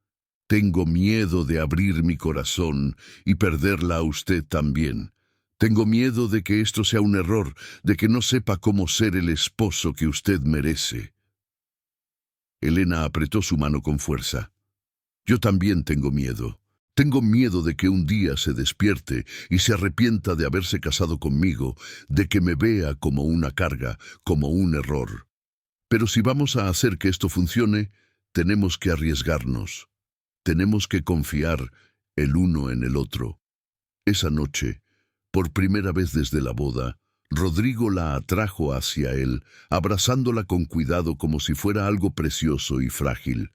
«Tengo miedo de abrir mi corazón y perderla a usted también. Tengo miedo de que esto sea un error, de que no sepa cómo ser el esposo que usted merece». Elena apretó su mano con fuerza. «Yo también tengo miedo. Tengo miedo de que un día se despierte y se arrepienta de haberse casado conmigo, de que me vea como una carga, como un error. Pero si vamos a hacer que esto funcione, tenemos que arriesgarnos. Tenemos que confiar el uno en el otro». Esa noche, por primera vez desde la boda, Rodrigo la atrajo hacia él, abrazándola con cuidado como si fuera algo precioso y frágil.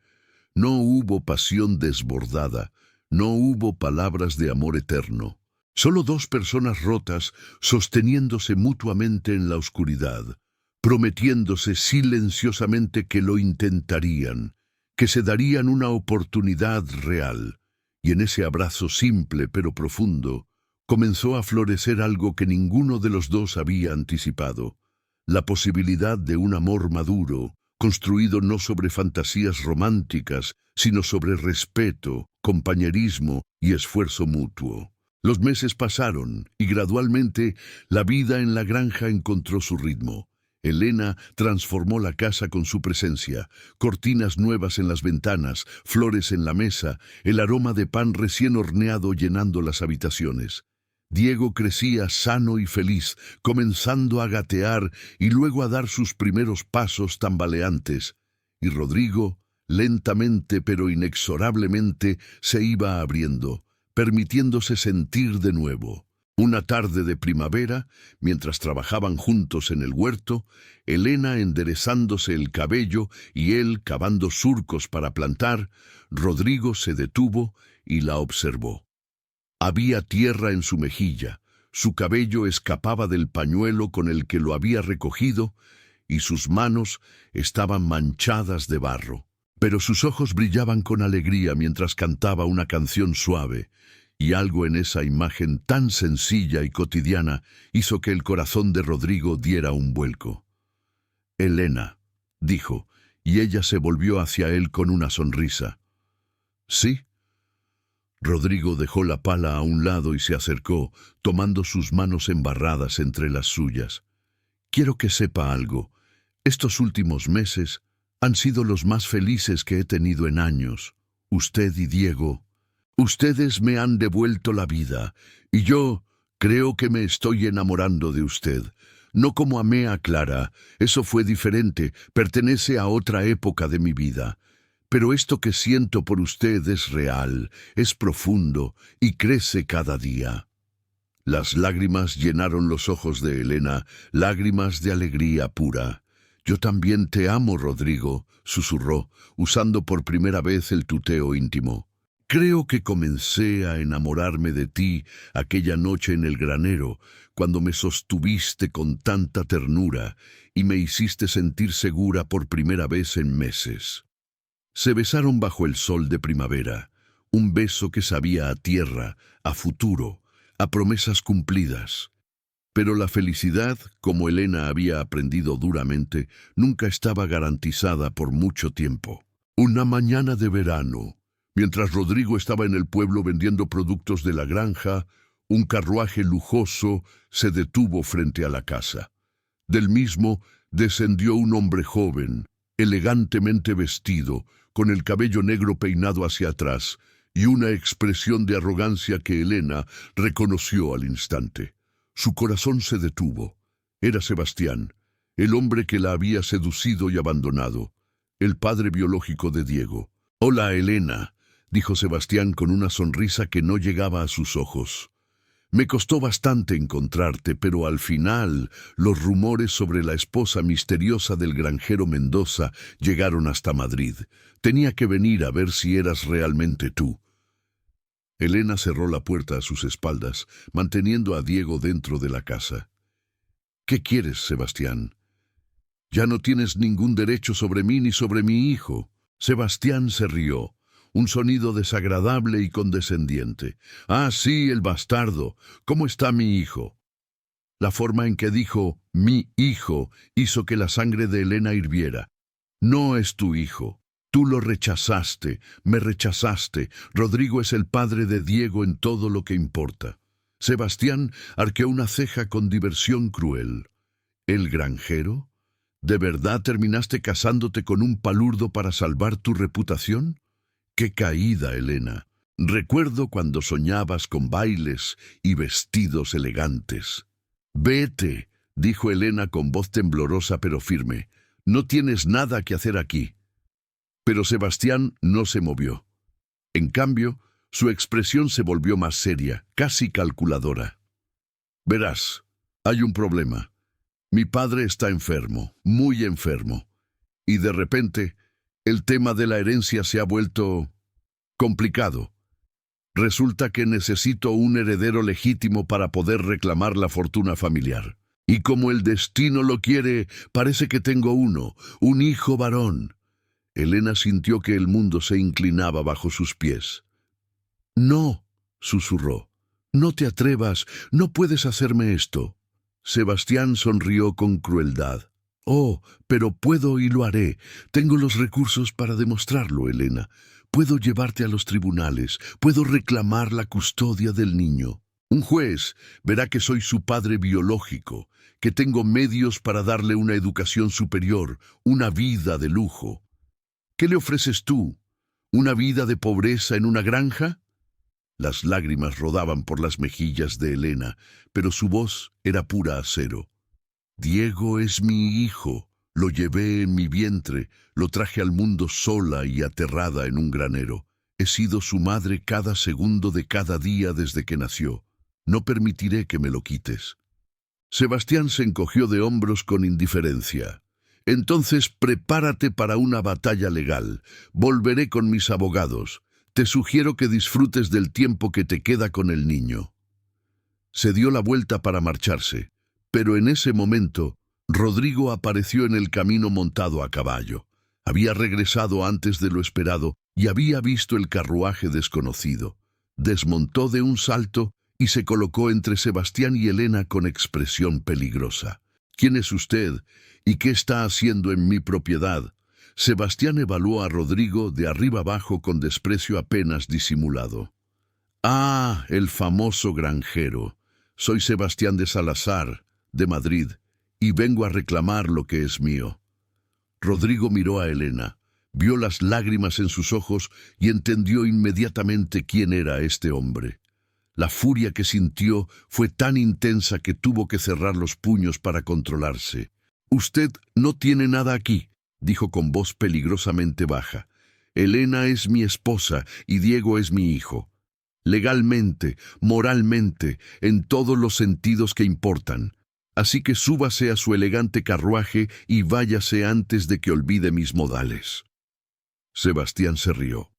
No hubo pasión desbordada, no hubo palabras de amor eterno. Solo dos personas rotas sosteniéndose mutuamente en la oscuridad, prometiéndose silenciosamente que lo intentarían, que se darían una oportunidad real. Y en ese abrazo simple pero profundo, comenzó a florecer algo que ninguno de los dos había anticipado: la posibilidad de un amor maduro, construido no sobre fantasías románticas, sino sobre respeto, compañerismo y esfuerzo mutuo. Los meses pasaron y gradualmente la vida en la granja encontró su ritmo. Elena transformó la casa con su presencia: cortinas nuevas en las ventanas, flores en la mesa, el aroma de pan recién horneado llenando las habitaciones. Diego crecía sano y feliz, comenzando a gatear y luego a dar sus primeros pasos tambaleantes, y Rodrigo, lentamente pero inexorablemente, se iba abriendo, permitiéndose sentir de nuevo. Una tarde de primavera, mientras trabajaban juntos en el huerto, Elena enderezándose el cabello y él cavando surcos para plantar, Rodrigo se detuvo y la observó. Había tierra en su mejilla, su cabello escapaba del pañuelo con el que lo había recogido y sus manos estaban manchadas de barro. Pero sus ojos brillaban con alegría mientras cantaba una canción suave, y algo en esa imagen tan sencilla y cotidiana hizo que el corazón de Rodrigo diera un vuelco. «Elena», dijo, y ella se volvió hacia él con una sonrisa. «¿Sí?». Rodrigo dejó la pala a un lado y se acercó, tomando sus manos embarradas entre las suyas. «Quiero que sepa algo. Estos últimos meses han sido los más felices que he tenido en años. Usted y Diego. Ustedes me han devuelto la vida, y yo creo que me estoy enamorando de usted. No como amé a Clara, eso fue diferente, pertenece a otra época de mi vida. Pero esto que siento por usted es real, es profundo y crece cada día». Las lágrimas llenaron los ojos de Elena, lágrimas de alegría pura. «Yo también te amo, Rodrigo», susurró, usando por primera vez el tuteo íntimo. «Creo que comencé a enamorarme de ti aquella noche en el granero, cuando me sostuviste con tanta ternura y me hiciste sentir segura por primera vez en meses». Se besaron bajo el sol de primavera, un beso que sabía a tierra, a futuro, a promesas cumplidas. Pero la felicidad, como Elena había aprendido duramente, nunca estaba garantizada por mucho tiempo. Una mañana de verano, mientras Rodrigo estaba en el pueblo vendiendo productos de la granja, un carruaje lujoso se detuvo frente a la casa. Del mismo descendió un hombre joven, elegantemente vestido, con el cabello negro peinado hacia atrás, y una expresión de arrogancia que Elena reconoció al instante. Su corazón se detuvo. Era Sebastián, el hombre que la había seducido y abandonado, el padre biológico de Diego. «Hola, Elena», dijo Sebastián con una sonrisa que no llegaba a sus ojos. «Me costó bastante encontrarte, pero al final los rumores sobre la esposa misteriosa del granjero Mendoza llegaron hasta Madrid. Tenía que venir a ver si eras realmente tú». Elena cerró la puerta a sus espaldas, manteniendo a Diego dentro de la casa. «¿Qué quieres, Sebastián? Ya no tienes ningún derecho sobre mí ni sobre mi hijo». Sebastián se rió, un sonido desagradable y condescendiente. «Ah, sí, el bastardo. ¿Cómo está mi hijo?» La forma en que dijo «mi hijo» hizo que la sangre de Elena hirviera. «No es tu hijo. Tú lo rechazaste, me rechazaste. Rodrigo es el padre de Diego en todo lo que importa». Sebastián arqueó una ceja con diversión cruel. ¿El granjero? ¿De verdad terminaste casándote con un palurdo para salvar tu reputación? ¡Qué caída, Elena! Recuerdo cuando soñabas con bailes y vestidos elegantes. «Vete», dijo Elena con voz temblorosa pero firme. «No tienes nada que hacer aquí». Pero Sebastián no se movió. En cambio, su expresión se volvió más seria, casi calculadora. «Verás, hay un problema. Mi padre está enfermo, muy enfermo. Y de repente, el tema de la herencia se ha vuelto complicado. Resulta que necesito un heredero legítimo para poder reclamar la fortuna familiar. Y como el destino lo quiere, parece que tengo uno, un hijo varón». Elena sintió que el mundo se inclinaba bajo sus pies. «No», susurró. «No te atrevas, no puedes hacerme esto». Sebastián sonrió con crueldad. «Oh, pero puedo y lo haré. Tengo los recursos para demostrarlo, Elena. Puedo llevarte a los tribunales, puedo reclamar la custodia del niño. Un juez verá que soy su padre biológico, que tengo medios para darle una educación superior, una vida de lujo. ¿Qué le ofreces tú? ¿Una vida de pobreza en una granja?» Las lágrimas rodaban por las mejillas de Elena, pero su voz era pura acero. «Diego es mi hijo. Lo llevé en mi vientre, lo traje al mundo sola y aterrada en un granero. He sido su madre cada segundo de cada día desde que nació. No permitiré que me lo quites». Sebastián se encogió de hombros con indiferencia. «Entonces prepárate para una batalla legal. Volveré con mis abogados. Te sugiero que disfrutes del tiempo que te queda con el niño». Se dio la vuelta para marcharse, pero en ese momento Rodrigo apareció en el camino montado a caballo. Había regresado antes de lo esperado y había visto el carruaje desconocido. Desmontó de un salto y se colocó entre Sebastián y Elena con expresión peligrosa. «¿Quién es usted? ¿Y qué está haciendo en mi propiedad?» Sebastián evaluó a Rodrigo de arriba abajo con desprecio apenas disimulado. «Ah, el famoso granjero. Soy Sebastián de Salazar, de Madrid, y vengo a reclamar lo que es mío». Rodrigo miró a Elena, vio las lágrimas en sus ojos y entendió inmediatamente quién era este hombre. La furia que sintió fue tan intensa que tuvo que cerrar los puños para controlarse. «Usted no tiene nada aquí», dijo con voz peligrosamente baja. «Elena es mi esposa y Diego es mi hijo. Legalmente, moralmente, en todos los sentidos que importan. Así que súbase a su elegante carruaje y váyase antes de que olvide mis modales». Sebastián se rió.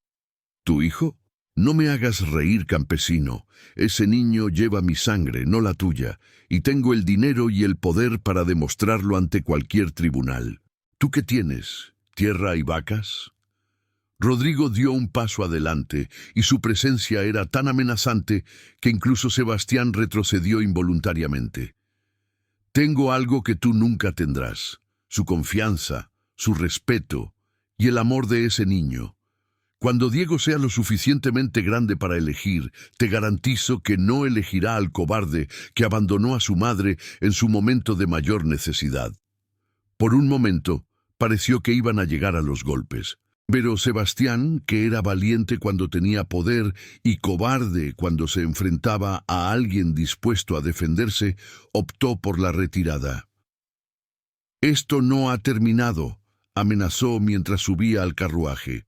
«¿Tu hijo? No me hagas reír, campesino. Ese niño lleva mi sangre, no la tuya, y tengo el dinero y el poder para demostrarlo ante cualquier tribunal. ¿Tú qué tienes? ¿Tierra y vacas?» Rodrigo dio un paso adelante, y su presencia era tan amenazante que incluso Sebastián retrocedió involuntariamente. «Tengo algo que tú nunca tendrás: su confianza, su respeto y el amor de ese niño. Cuando Diego sea lo suficientemente grande para elegir, te garantizo que no elegirá al cobarde que abandonó a su madre en su momento de mayor necesidad». Por un momento, pareció que iban a llegar a los golpes. Pero Sebastián, que era valiente cuando tenía poder y cobarde cuando se enfrentaba a alguien dispuesto a defenderse, optó por la retirada. «Esto no ha terminado», amenazó mientras subía al carruaje.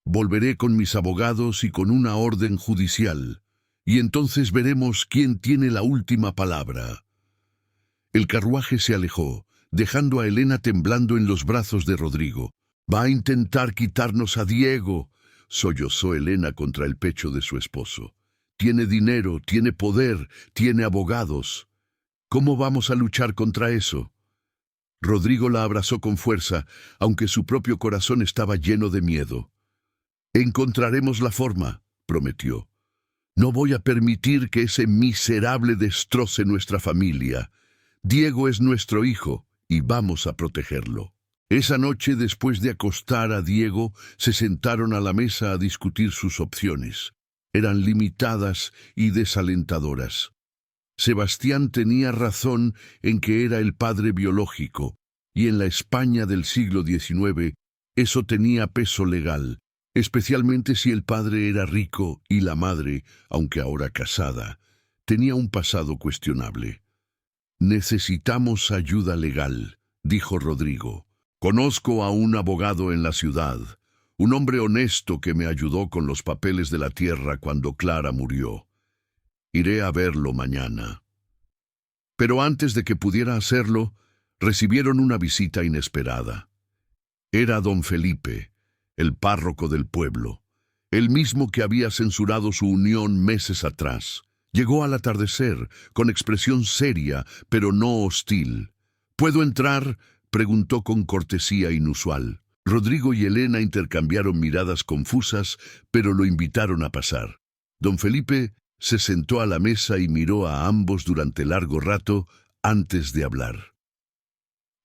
«Volveré con mis abogados y con una orden judicial, y entonces veremos quién tiene la última palabra». El carruaje se alejó, dejando a Elena temblando en los brazos de Rodrigo. «Va a intentar quitarnos a Diego», sollozó Elena contra el pecho de su esposo. «Tiene dinero, tiene poder, tiene abogados. ¿Cómo vamos a luchar contra eso?» Rodrigo la abrazó con fuerza, aunque su propio corazón estaba lleno de miedo. Encontraremos la forma, prometió. No voy a permitir que ese miserable destroce nuestra familia. Diego es nuestro hijo y vamos a protegerlo. Esa noche, después de acostar a Diego, se sentaron a la mesa a discutir sus opciones. Eran limitadas y desalentadoras. Sebastián tenía razón en que era el padre biológico, y en la España del siglo XIX eso tenía peso legal, especialmente si el padre era rico y la madre, aunque ahora casada, tenía un pasado cuestionable. Necesitamos ayuda legal, dijo Rodrigo. Conozco a un abogado en la ciudad, un hombre honesto que me ayudó con los papeles de la tierra cuando Clara murió. Iré a verlo mañana. Pero antes de que pudiera hacerlo, recibieron una visita inesperada. Era don Felipe, el párroco del pueblo, el mismo que había censurado su unión meses atrás. Llegó al atardecer, con expresión seria, pero no hostil. ¿Puedo entrar?, preguntó con cortesía inusual. Rodrigo y Elena intercambiaron miradas confusas, pero lo invitaron a pasar. Don Felipe se sentó a la mesa y miró a ambos durante largo rato antes de hablar.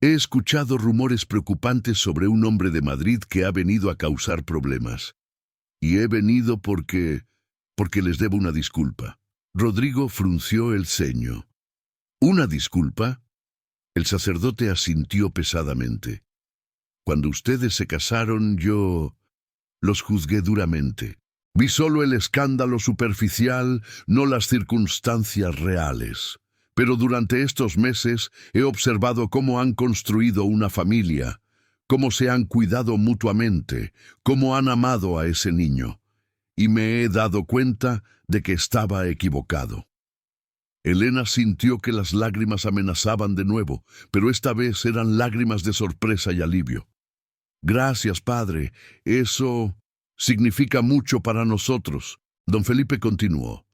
He escuchado rumores preocupantes sobre un hombre de Madrid que ha venido a causar problemas. Y he venido porque les debo una disculpa. Rodrigo frunció el ceño. ¿Una disculpa? El sacerdote asintió pesadamente. Cuando ustedes se casaron, yo los juzgué duramente. Vi solo el escándalo superficial, no las circunstancias reales. Pero durante estos meses he observado cómo han construido una familia, cómo se han cuidado mutuamente, cómo han amado a ese niño. Y me he dado cuenta de que estaba equivocado. Elena sintió que las lágrimas amenazaban de nuevo, pero esta vez eran lágrimas de sorpresa y alivio. Gracias, padre. Eso significa mucho para nosotros. Don Felipe continuó.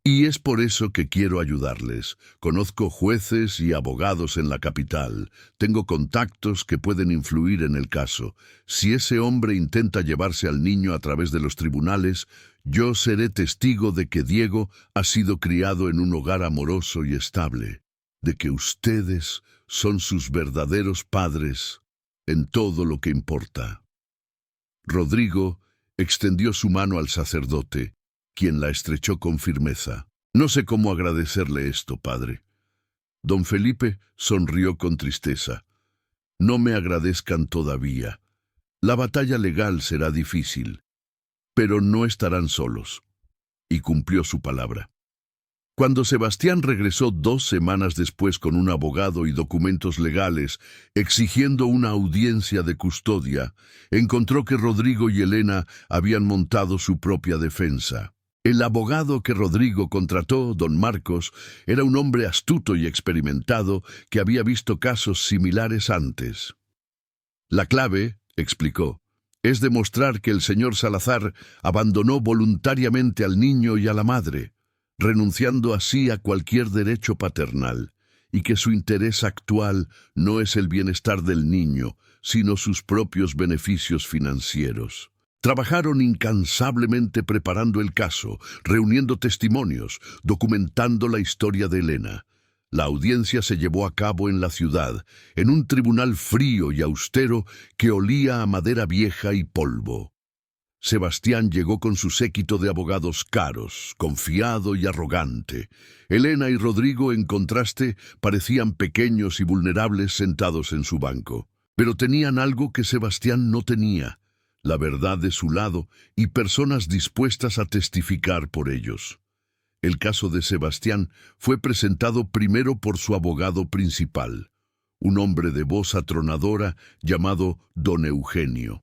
Y es por eso que quiero ayudarles. Conozco jueces y abogados en la capital. Tengo contactos que pueden influir en el caso. Si ese hombre intenta llevarse al niño a través de los tribunales, yo seré testigo de que Diego ha sido criado en un hogar amoroso y estable, de que ustedes son sus verdaderos padres en todo lo que importa. Rodrigo extendió su mano al sacerdote, quien la estrechó con firmeza. No sé cómo agradecerle esto, padre. Don Felipe sonrió con tristeza. No me agradezcan todavía. La batalla legal será difícil, pero no estarán solos. Y cumplió su palabra. Cuando Sebastián regresó 2 semanas después con un abogado y documentos legales, exigiendo una audiencia de custodia, encontró que Rodrigo y Elena habían montado su propia defensa. El abogado que Rodrigo contrató, don Marcos, era un hombre astuto y experimentado que había visto casos similares antes. La clave, explicó, es demostrar que el señor Salazar abandonó voluntariamente al niño y a la madre, renunciando así a cualquier derecho paternal, y que su interés actual no es el bienestar del niño, sino sus propios beneficios financieros. Trabajaron incansablemente preparando el caso, reuniendo testimonios, documentando la historia de Elena. La audiencia se llevó a cabo en la ciudad, en un tribunal frío y austero que olía a madera vieja y polvo. Sebastián llegó con su séquito de abogados caros, confiado y arrogante. Elena y Rodrigo, en contraste, parecían pequeños y vulnerables sentados en su banco. Pero tenían algo que Sebastián no tenía: la verdad de su lado y personas dispuestas a testificar por ellos. El caso de Sebastián fue presentado primero por su abogado principal, un hombre de voz atronadora llamado don Eugenio.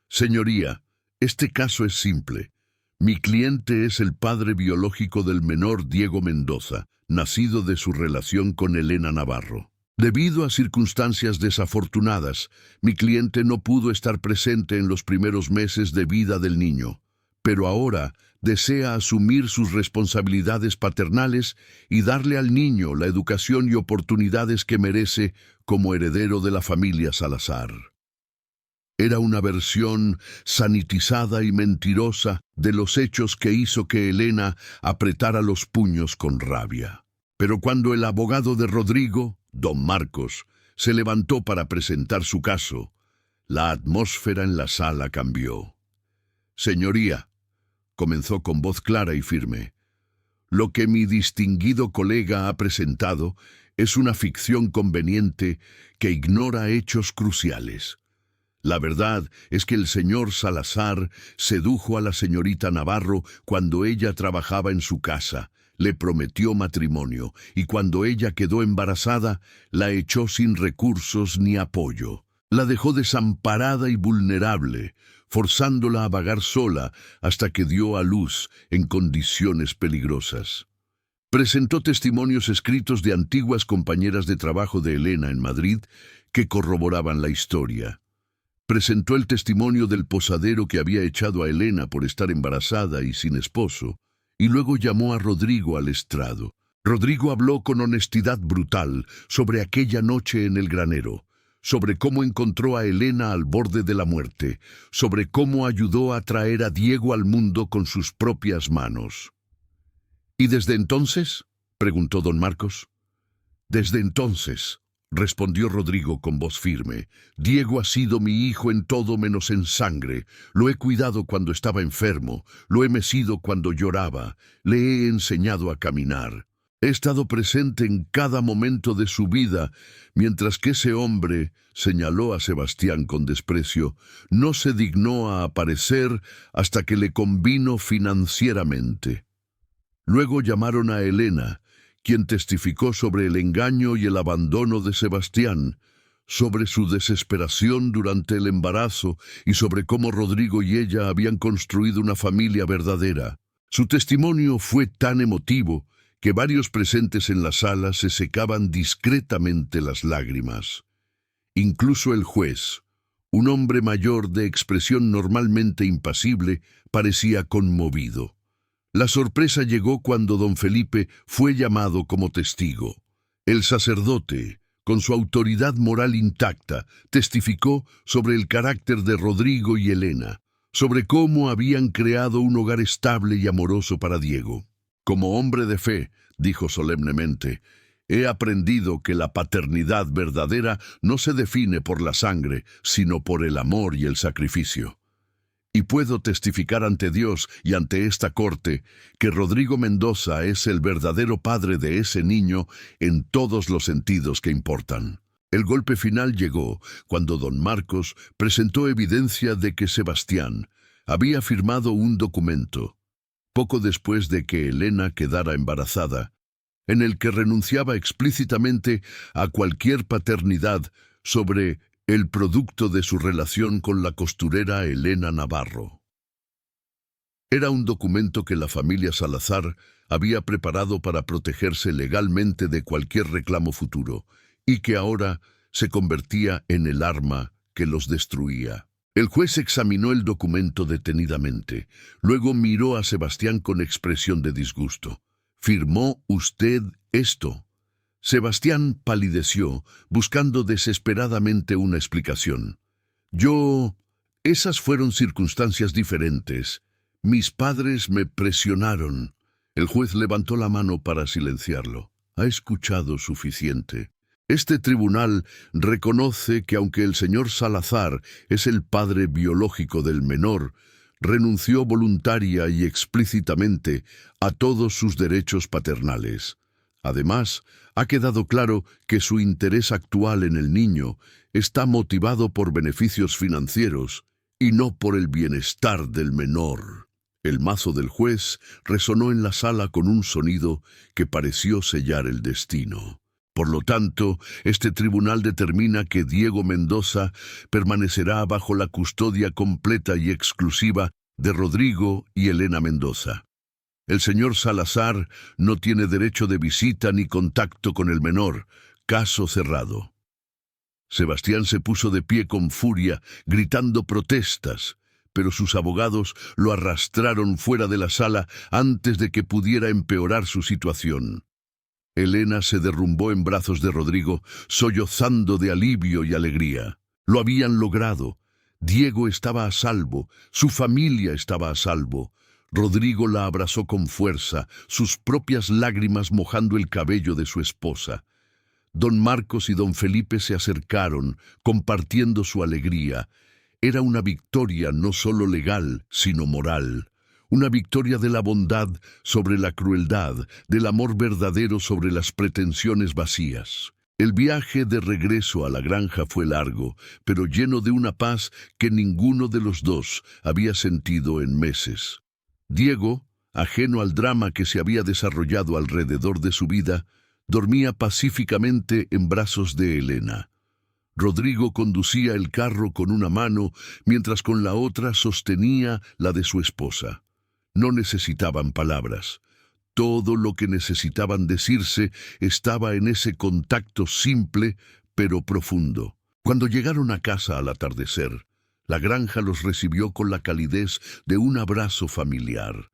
Señoría, este caso es simple. Mi cliente es el padre biológico del menor Diego Mendoza, nacido de su relación con Elena Navarro. Debido a circunstancias desafortunadas, mi cliente no pudo estar presente en los primeros meses de vida del niño, pero ahora desea asumir sus responsabilidades paternales y darle al niño la educación y oportunidades que merece como heredero de la familia Salazar. Era una versión sanitizada y mentirosa de los hechos que hizo que Elena apretara los puños con rabia. Pero cuando el abogado de Rodrigo, don Marcos, se levantó para presentar su caso, la atmósfera en la sala cambió. «Señoría», comenzó con voz clara y firme, «lo que mi distinguido colega ha presentado es una ficción conveniente que ignora hechos cruciales. La verdad es que el señor Salazar sedujo a la señorita Navarro cuando ella trabajaba en su casa, le prometió matrimonio y cuando ella quedó embarazada, la echó sin recursos ni apoyo. La dejó desamparada y vulnerable, forzándola a vagar sola hasta que dio a luz en condiciones peligrosas. Presentó testimonios escritos de antiguas compañeras de trabajo de Elena en Madrid que corroboraban la historia. Presentó el testimonio del posadero que había echado a Elena por estar embarazada y sin esposo, y luego llamó a Rodrigo al estrado. Rodrigo habló con honestidad brutal sobre aquella noche en el granero, sobre cómo encontró a Elena al borde de la muerte, sobre cómo ayudó a traer a Diego al mundo con sus propias manos. «¿Y desde entonces?», preguntó don Marcos. «Desde entonces», respondió Rodrigo con voz firme, «Diego ha sido mi hijo en todo menos en sangre. Lo he cuidado cuando estaba enfermo, lo he mecido cuando lloraba, le he enseñado a caminar. He estado presente en cada momento de su vida, mientras que ese hombre», señaló a Sebastián con desprecio, «no se dignó a aparecer hasta que le convino financieramente». Luego llamaron a Elena, quien testificó sobre el engaño y el abandono de Sebastián, sobre su desesperación durante el embarazo y sobre cómo Rodrigo y ella habían construido una familia verdadera. Su testimonio fue tan emotivo que varios presentes en la sala se secaban discretamente las lágrimas. Incluso el juez, un hombre mayor de expresión normalmente impasible, parecía conmovido. La sorpresa llegó cuando don Felipe fue llamado como testigo. El sacerdote, con su autoridad moral intacta, testificó sobre el carácter de Rodrigo y Elena, sobre cómo habían creado un hogar estable y amoroso para Diego. «Como hombre de fe», dijo solemnemente, «he aprendido que la paternidad verdadera no se define por la sangre, sino por el amor y el sacrificio. Y puedo testificar ante Dios y ante esta corte que Rodrigo Mendoza es el verdadero padre de ese niño en todos los sentidos que importan». El golpe final llegó cuando don Marcos presentó evidencia de que Sebastián había firmado un documento, poco después de que Elena quedara embarazada, en el que renunciaba explícitamente a cualquier paternidad sobre el producto de su relación con la costurera Elena Navarro. Era un documento que la familia Salazar había preparado para protegerse legalmente de cualquier reclamo futuro, y que ahora se convertía en el arma que los destruía. El juez examinó el documento detenidamente, luego miró a Sebastián con expresión de disgusto. «¿Firmó usted esto?». Sebastián palideció, buscando desesperadamente una explicación. Esas fueron circunstancias diferentes. Mis padres me presionaron». El juez levantó la mano para silenciarlo. «Ha escuchado suficiente. Este tribunal reconoce que aunque el señor Salazar es el padre biológico del menor, renunció voluntaria y explícitamente a todos sus derechos paternales. Además, ha quedado claro que su interés actual en el niño está motivado por beneficios financieros y no por el bienestar del menor». El mazo del juez resonó en la sala con un sonido que pareció sellar el destino. Por lo tanto, este tribunal determina que Diego Mendoza permanecerá bajo la custodia completa y exclusiva de Rodrigo y Elena Mendoza. El señor Salazar no tiene derecho de visita ni contacto con el menor. Caso cerrado. Sebastián se puso de pie con furia, gritando protestas, pero sus abogados lo arrastraron fuera de la sala antes de que pudiera empeorar su situación. Elena se derrumbó en brazos de Rodrigo, sollozando de alivio y alegría. Lo habían logrado. Diego estaba a salvo, su familia estaba a salvo. Rodrigo la abrazó con fuerza, sus propias lágrimas mojando el cabello de su esposa. Don Marcos y don Felipe se acercaron, compartiendo su alegría. Era una victoria no solo legal, sino moral. Una victoria de la bondad sobre la crueldad, del amor verdadero sobre las pretensiones vacías. El viaje de regreso a la granja fue largo, pero lleno de una paz que ninguno de los dos había sentido en meses. Diego, ajeno al drama que se había desarrollado alrededor de su vida, dormía pacíficamente en brazos de Elena. Rodrigo conducía el carro con una mano, mientras con la otra sostenía la de su esposa. No necesitaban palabras. Todo lo que necesitaban decirse estaba en ese contacto simple, pero profundo. Cuando llegaron a casa al atardecer, la granja los recibió con la calidez de un abrazo familiar.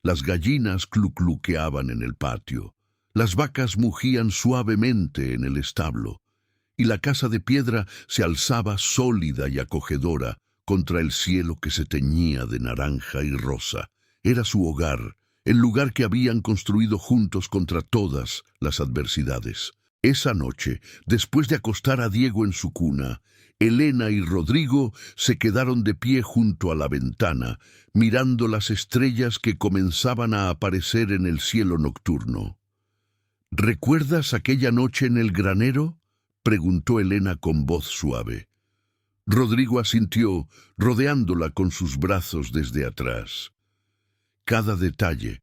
Las gallinas cluqueaban en el patio. Las vacas mugían suavemente en el establo. Y la casa de piedra se alzaba sólida y acogedora contra el cielo que se teñía de naranja y rosa. Era su hogar, el lugar que habían construido juntos contra todas las adversidades. Esa noche, después de acostar a Diego en su cuna, Elena y Rodrigo se quedaron de pie junto a la ventana, mirando las estrellas que comenzaban a aparecer en el cielo nocturno. ¿Recuerdas aquella noche en el granero?, preguntó Elena con voz suave. Rodrigo asintió, rodeándola con sus brazos desde atrás. Cada detalle.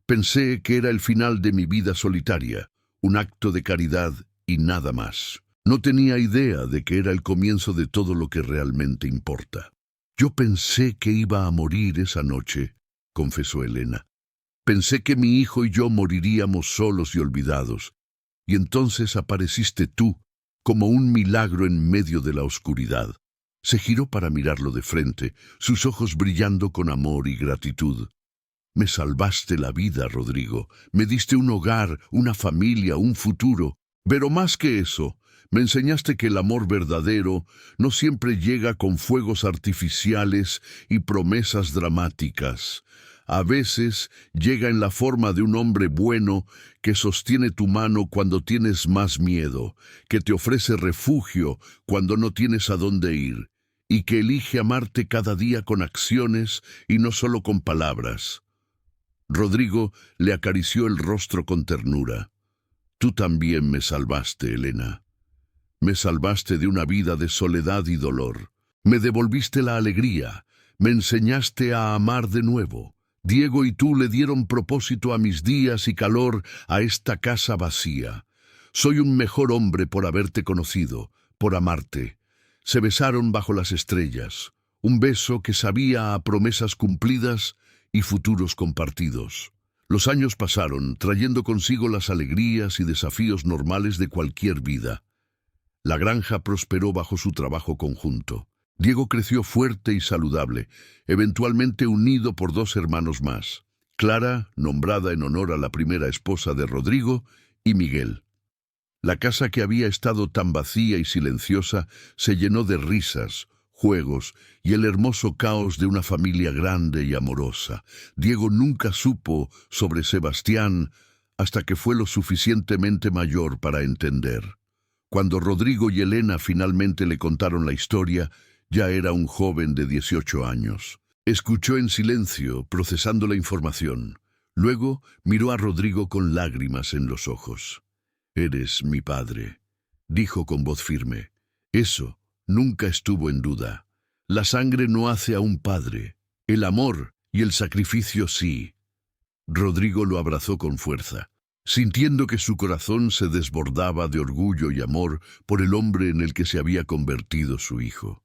Pensé que era el final de mi vida solitaria, un acto de caridad y nada más. No tenía idea de que era el comienzo de todo lo que realmente importa. Yo pensé que iba a morir esa noche, confesó Elena. Pensé que mi hijo y yo moriríamos solos y olvidados. Y entonces apareciste tú, como un milagro en medio de la oscuridad. Se giró para mirarlo de frente, sus ojos brillando con amor y gratitud. Me salvaste la vida, Rodrigo. Me diste un hogar, una familia, un futuro. Pero más que eso, me enseñaste que el amor verdadero no siempre llega con fuegos artificiales y promesas dramáticas. A veces llega en la forma de un hombre bueno que sostiene tu mano cuando tienes más miedo, que te ofrece refugio cuando no tienes a dónde ir, y que elige amarte cada día con acciones y no solo con palabras. Rodrigo le acarició el rostro con ternura. Tú también me salvaste, Elena. Me salvaste de una vida de soledad y dolor. Me devolviste la alegría. Me enseñaste a amar de nuevo. Diego y tú le dieron propósito a mis días y calor a esta casa vacía. Soy un mejor hombre por haberte conocido, por amarte. Se besaron bajo las estrellas, un beso que sabía a promesas cumplidas y futuros compartidos. Los años pasaron, trayendo consigo las alegrías y desafíos normales de cualquier vida. La granja prosperó bajo su trabajo conjunto. Diego creció fuerte y saludable, eventualmente unido por dos hermanos más, Clara, nombrada en honor a la primera esposa de Rodrigo, y Miguel. La casa que había estado tan vacía y silenciosa se llenó de risas, juegos y el hermoso caos de una familia grande y amorosa. Diego nunca supo sobre Sebastián hasta que fue lo suficientemente mayor para entender. Cuando Rodrigo y Elena finalmente le contaron la historia, ya era un joven de 18 años. Escuchó en silencio, procesando la información. Luego miró a Rodrigo con lágrimas en los ojos. «Eres mi padre», dijo con voz firme. «Eso nunca estuvo en duda. La sangre no hace a un padre. El amor y el sacrificio sí». Rodrigo lo abrazó con fuerza, sintiendo que su corazón se desbordaba de orgullo y amor por el hombre en el que se había convertido su hijo.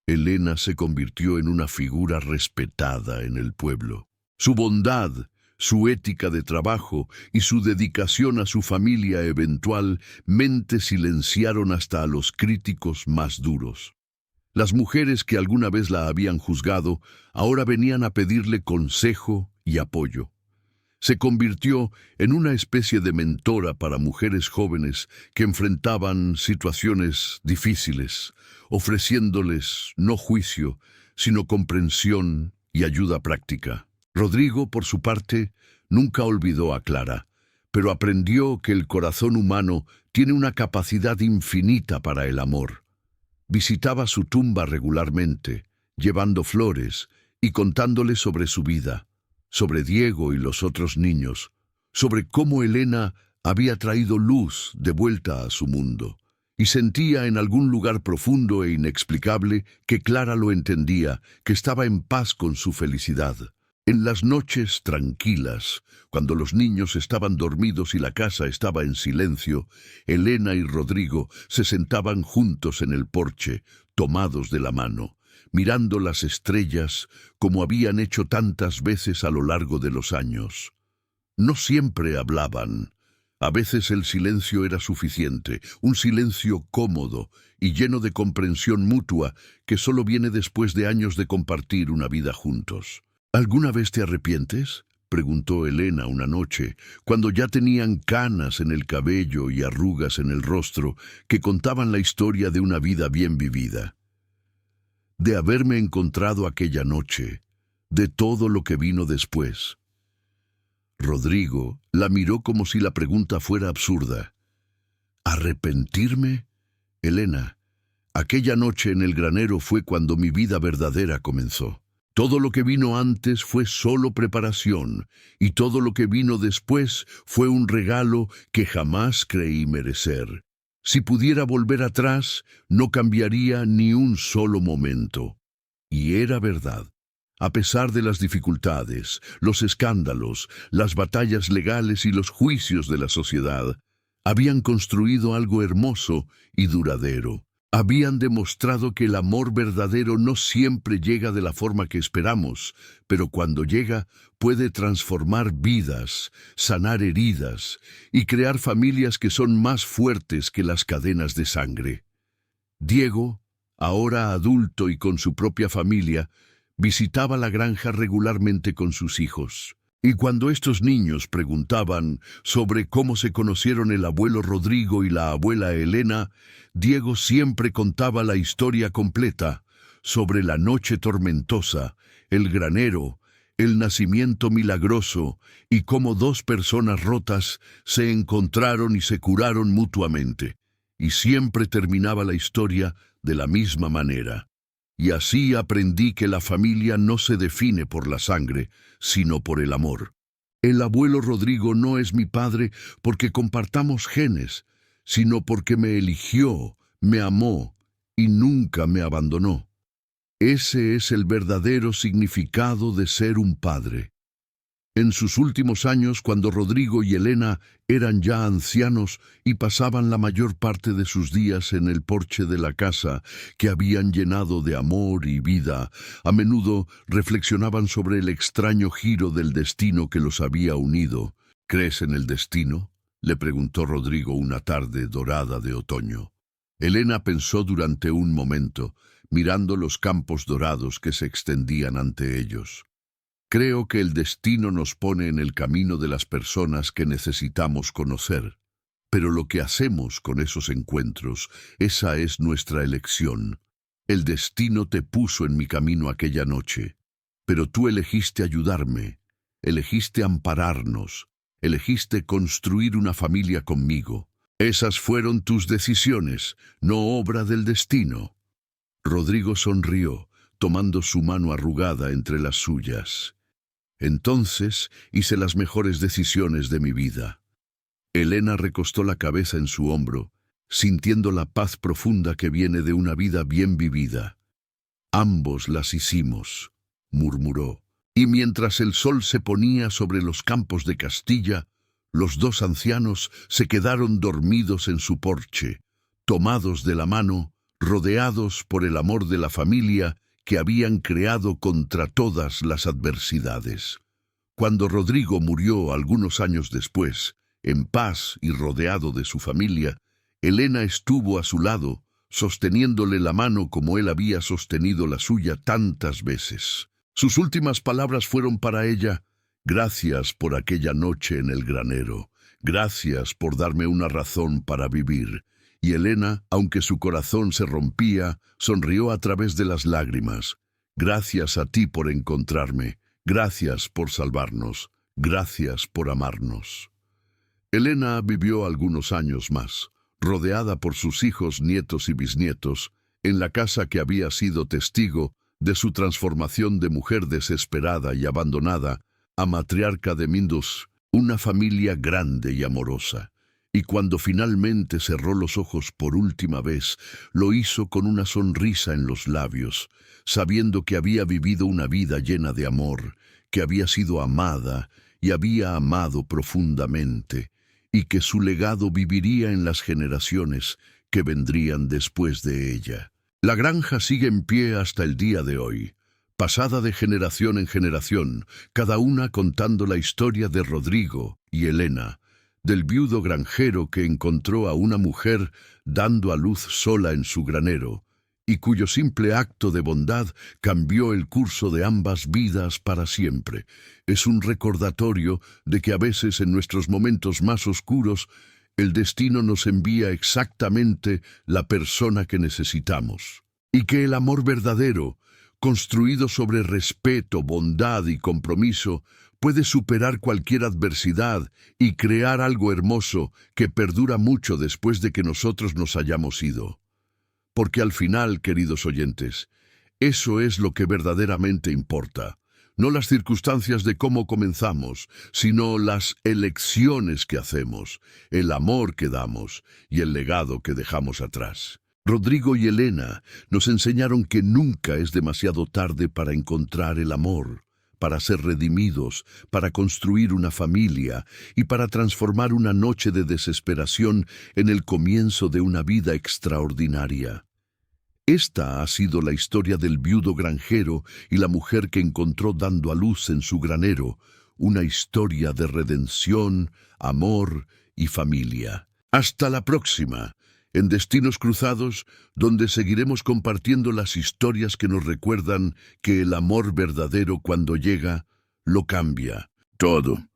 Elena se convirtió en una figura respetada en el pueblo. Su bondad, su ética de trabajo y su dedicación a su familia eventualmente silenciaron hasta a los críticos más duros. Las mujeres que alguna vez la habían juzgado ahora venían a pedirle consejo y apoyo. Se convirtió en una especie de mentora para mujeres jóvenes que enfrentaban situaciones difíciles, ofreciéndoles no juicio, sino comprensión y ayuda práctica. Rodrigo, por su parte, nunca olvidó a Clara, pero aprendió que el corazón humano tiene una capacidad infinita para el amor. Visitaba su tumba regularmente, llevando flores y contándole sobre su vida, sobre Diego y los otros niños, sobre cómo Elena había traído luz de vuelta a su mundo, y sentía en algún lugar profundo e inexplicable que Clara lo entendía, que estaba en paz con su felicidad. En las noches tranquilas, cuando los niños estaban dormidos y la casa estaba en silencio, Elena y Rodrigo se sentaban juntos en el porche, tomados de la mano, mirando las estrellas como habían hecho tantas veces a lo largo de los años. No siempre hablaban. A veces el silencio era suficiente, un silencio cómodo y lleno de comprensión mutua que solo viene después de años de compartir una vida juntos. ¿Alguna vez te arrepientes?, preguntó Elena una noche, cuando ya tenían canas en el cabello y arrugas en el rostro que contaban la historia de una vida bien vivida. De haberme encontrado aquella noche, de todo lo que vino después. Rodrigo la miró como si la pregunta fuera absurda. ¿Arrepentirme? Elena, aquella noche en el granero fue cuando mi vida verdadera comenzó. Todo lo que vino antes fue solo preparación, y todo lo que vino después fue un regalo que jamás creí merecer. Si pudiera volver atrás, no cambiaría ni un solo momento. Y era verdad. A pesar de las dificultades, los escándalos, las batallas legales y los juicios de la sociedad, habían construido algo hermoso y duradero. Habían demostrado que el amor verdadero no siempre llega de la forma que esperamos, pero cuando llega puede transformar vidas, sanar heridas y crear familias que son más fuertes que las cadenas de sangre. Diego, ahora adulto y con su propia familia, visitaba la granja regularmente con sus hijos. Y cuando estos niños preguntaban sobre cómo se conocieron el abuelo Rodrigo y la abuela Elena, Diego siempre contaba la historia completa sobre la noche tormentosa, el granero, el nacimiento milagroso y cómo dos personas rotas se encontraron y se curaron mutuamente. Y siempre terminaba la historia de la misma manera. Y así aprendí que la familia no se define por la sangre, sino por el amor. El abuelo Rodrigo no es mi padre porque compartamos genes, sino porque me eligió, me amó y nunca me abandonó. Ese es el verdadero significado de ser un padre. En sus últimos años, cuando Rodrigo y Elena eran ya ancianos y pasaban la mayor parte de sus días en el porche de la casa que habían llenado de amor y vida, a menudo reflexionaban sobre el extraño giro del destino que los había unido. ¿Crees en el destino?, le preguntó Rodrigo una tarde dorada de otoño. Elena pensó durante un momento, mirando los campos dorados que se extendían ante ellos. Creo que el destino nos pone en el camino de las personas que necesitamos conocer, pero lo que hacemos con esos encuentros, esa es nuestra elección. El destino te puso en mi camino aquella noche, pero tú elegiste ayudarme, elegiste ampararnos, elegiste construir una familia conmigo. Esas fueron tus decisiones, no obra del destino. Rodrigo sonrió, tomando su mano arrugada entre las suyas. Entonces hice las mejores decisiones de mi vida. Elena recostó la cabeza en su hombro, sintiendo la paz profunda que viene de una vida bien vivida. Ambos las hicimos, murmuró. Y mientras el sol se ponía sobre los campos de Castilla, los dos ancianos se quedaron dormidos en su porche, tomados de la mano, rodeados por el amor de la familia que habían creado contra todas las adversidades. Cuando Rodrigo murió algunos años después, en paz y rodeado de su familia, Elena estuvo a su lado, sosteniéndole la mano como él había sostenido la suya tantas veces. Sus últimas palabras fueron para ella: Gracias por aquella noche en el granero. Gracias por darme una razón para vivir. Y Elena, aunque su corazón se rompía, sonrió a través de las lágrimas. Gracias a ti por encontrarme. Gracias por salvarnos. Gracias por amarnos. Elena vivió algunos años más, rodeada por sus hijos, nietos y bisnietos, en la casa que había sido testigo de su transformación de mujer desesperada y abandonada a matriarca de Mindus, una familia grande y amorosa. Y cuando finalmente cerró los ojos por última vez, lo hizo con una sonrisa en los labios, sabiendo que había vivido una vida llena de amor, que había sido amada y había amado profundamente, y que su legado viviría en las generaciones que vendrían después de ella. La granja sigue en pie hasta el día de hoy, pasada de generación en generación, cada una contando la historia de Rodrigo y Elena, del viudo granjero que encontró a una mujer dando a luz sola en su granero, y cuyo simple acto de bondad cambió el curso de ambas vidas para siempre. Es un recordatorio de que a veces en nuestros momentos más oscuros el destino nos envía exactamente la persona que necesitamos. Y que el amor verdadero, construido sobre respeto, bondad y compromiso, puede superar cualquier adversidad y crear algo hermoso que perdura mucho después de que nosotros nos hayamos ido. Porque al final, queridos oyentes, eso es lo que verdaderamente importa. No las circunstancias de cómo comenzamos, sino las elecciones que hacemos, el amor que damos y el legado que dejamos atrás. Rodrigo y Elena nos enseñaron que nunca es demasiado tarde para encontrar el amor, para ser redimidos, para construir una familia y para transformar una noche de desesperación en el comienzo de una vida extraordinaria. Esta ha sido la historia del viudo granjero y la mujer que encontró dando a luz en su granero, una historia de redención, amor y familia. Hasta la próxima, en Destinos Cruzados, donde seguiremos compartiendo las historias que nos recuerdan que el amor verdadero cuando llega, lo cambia todo.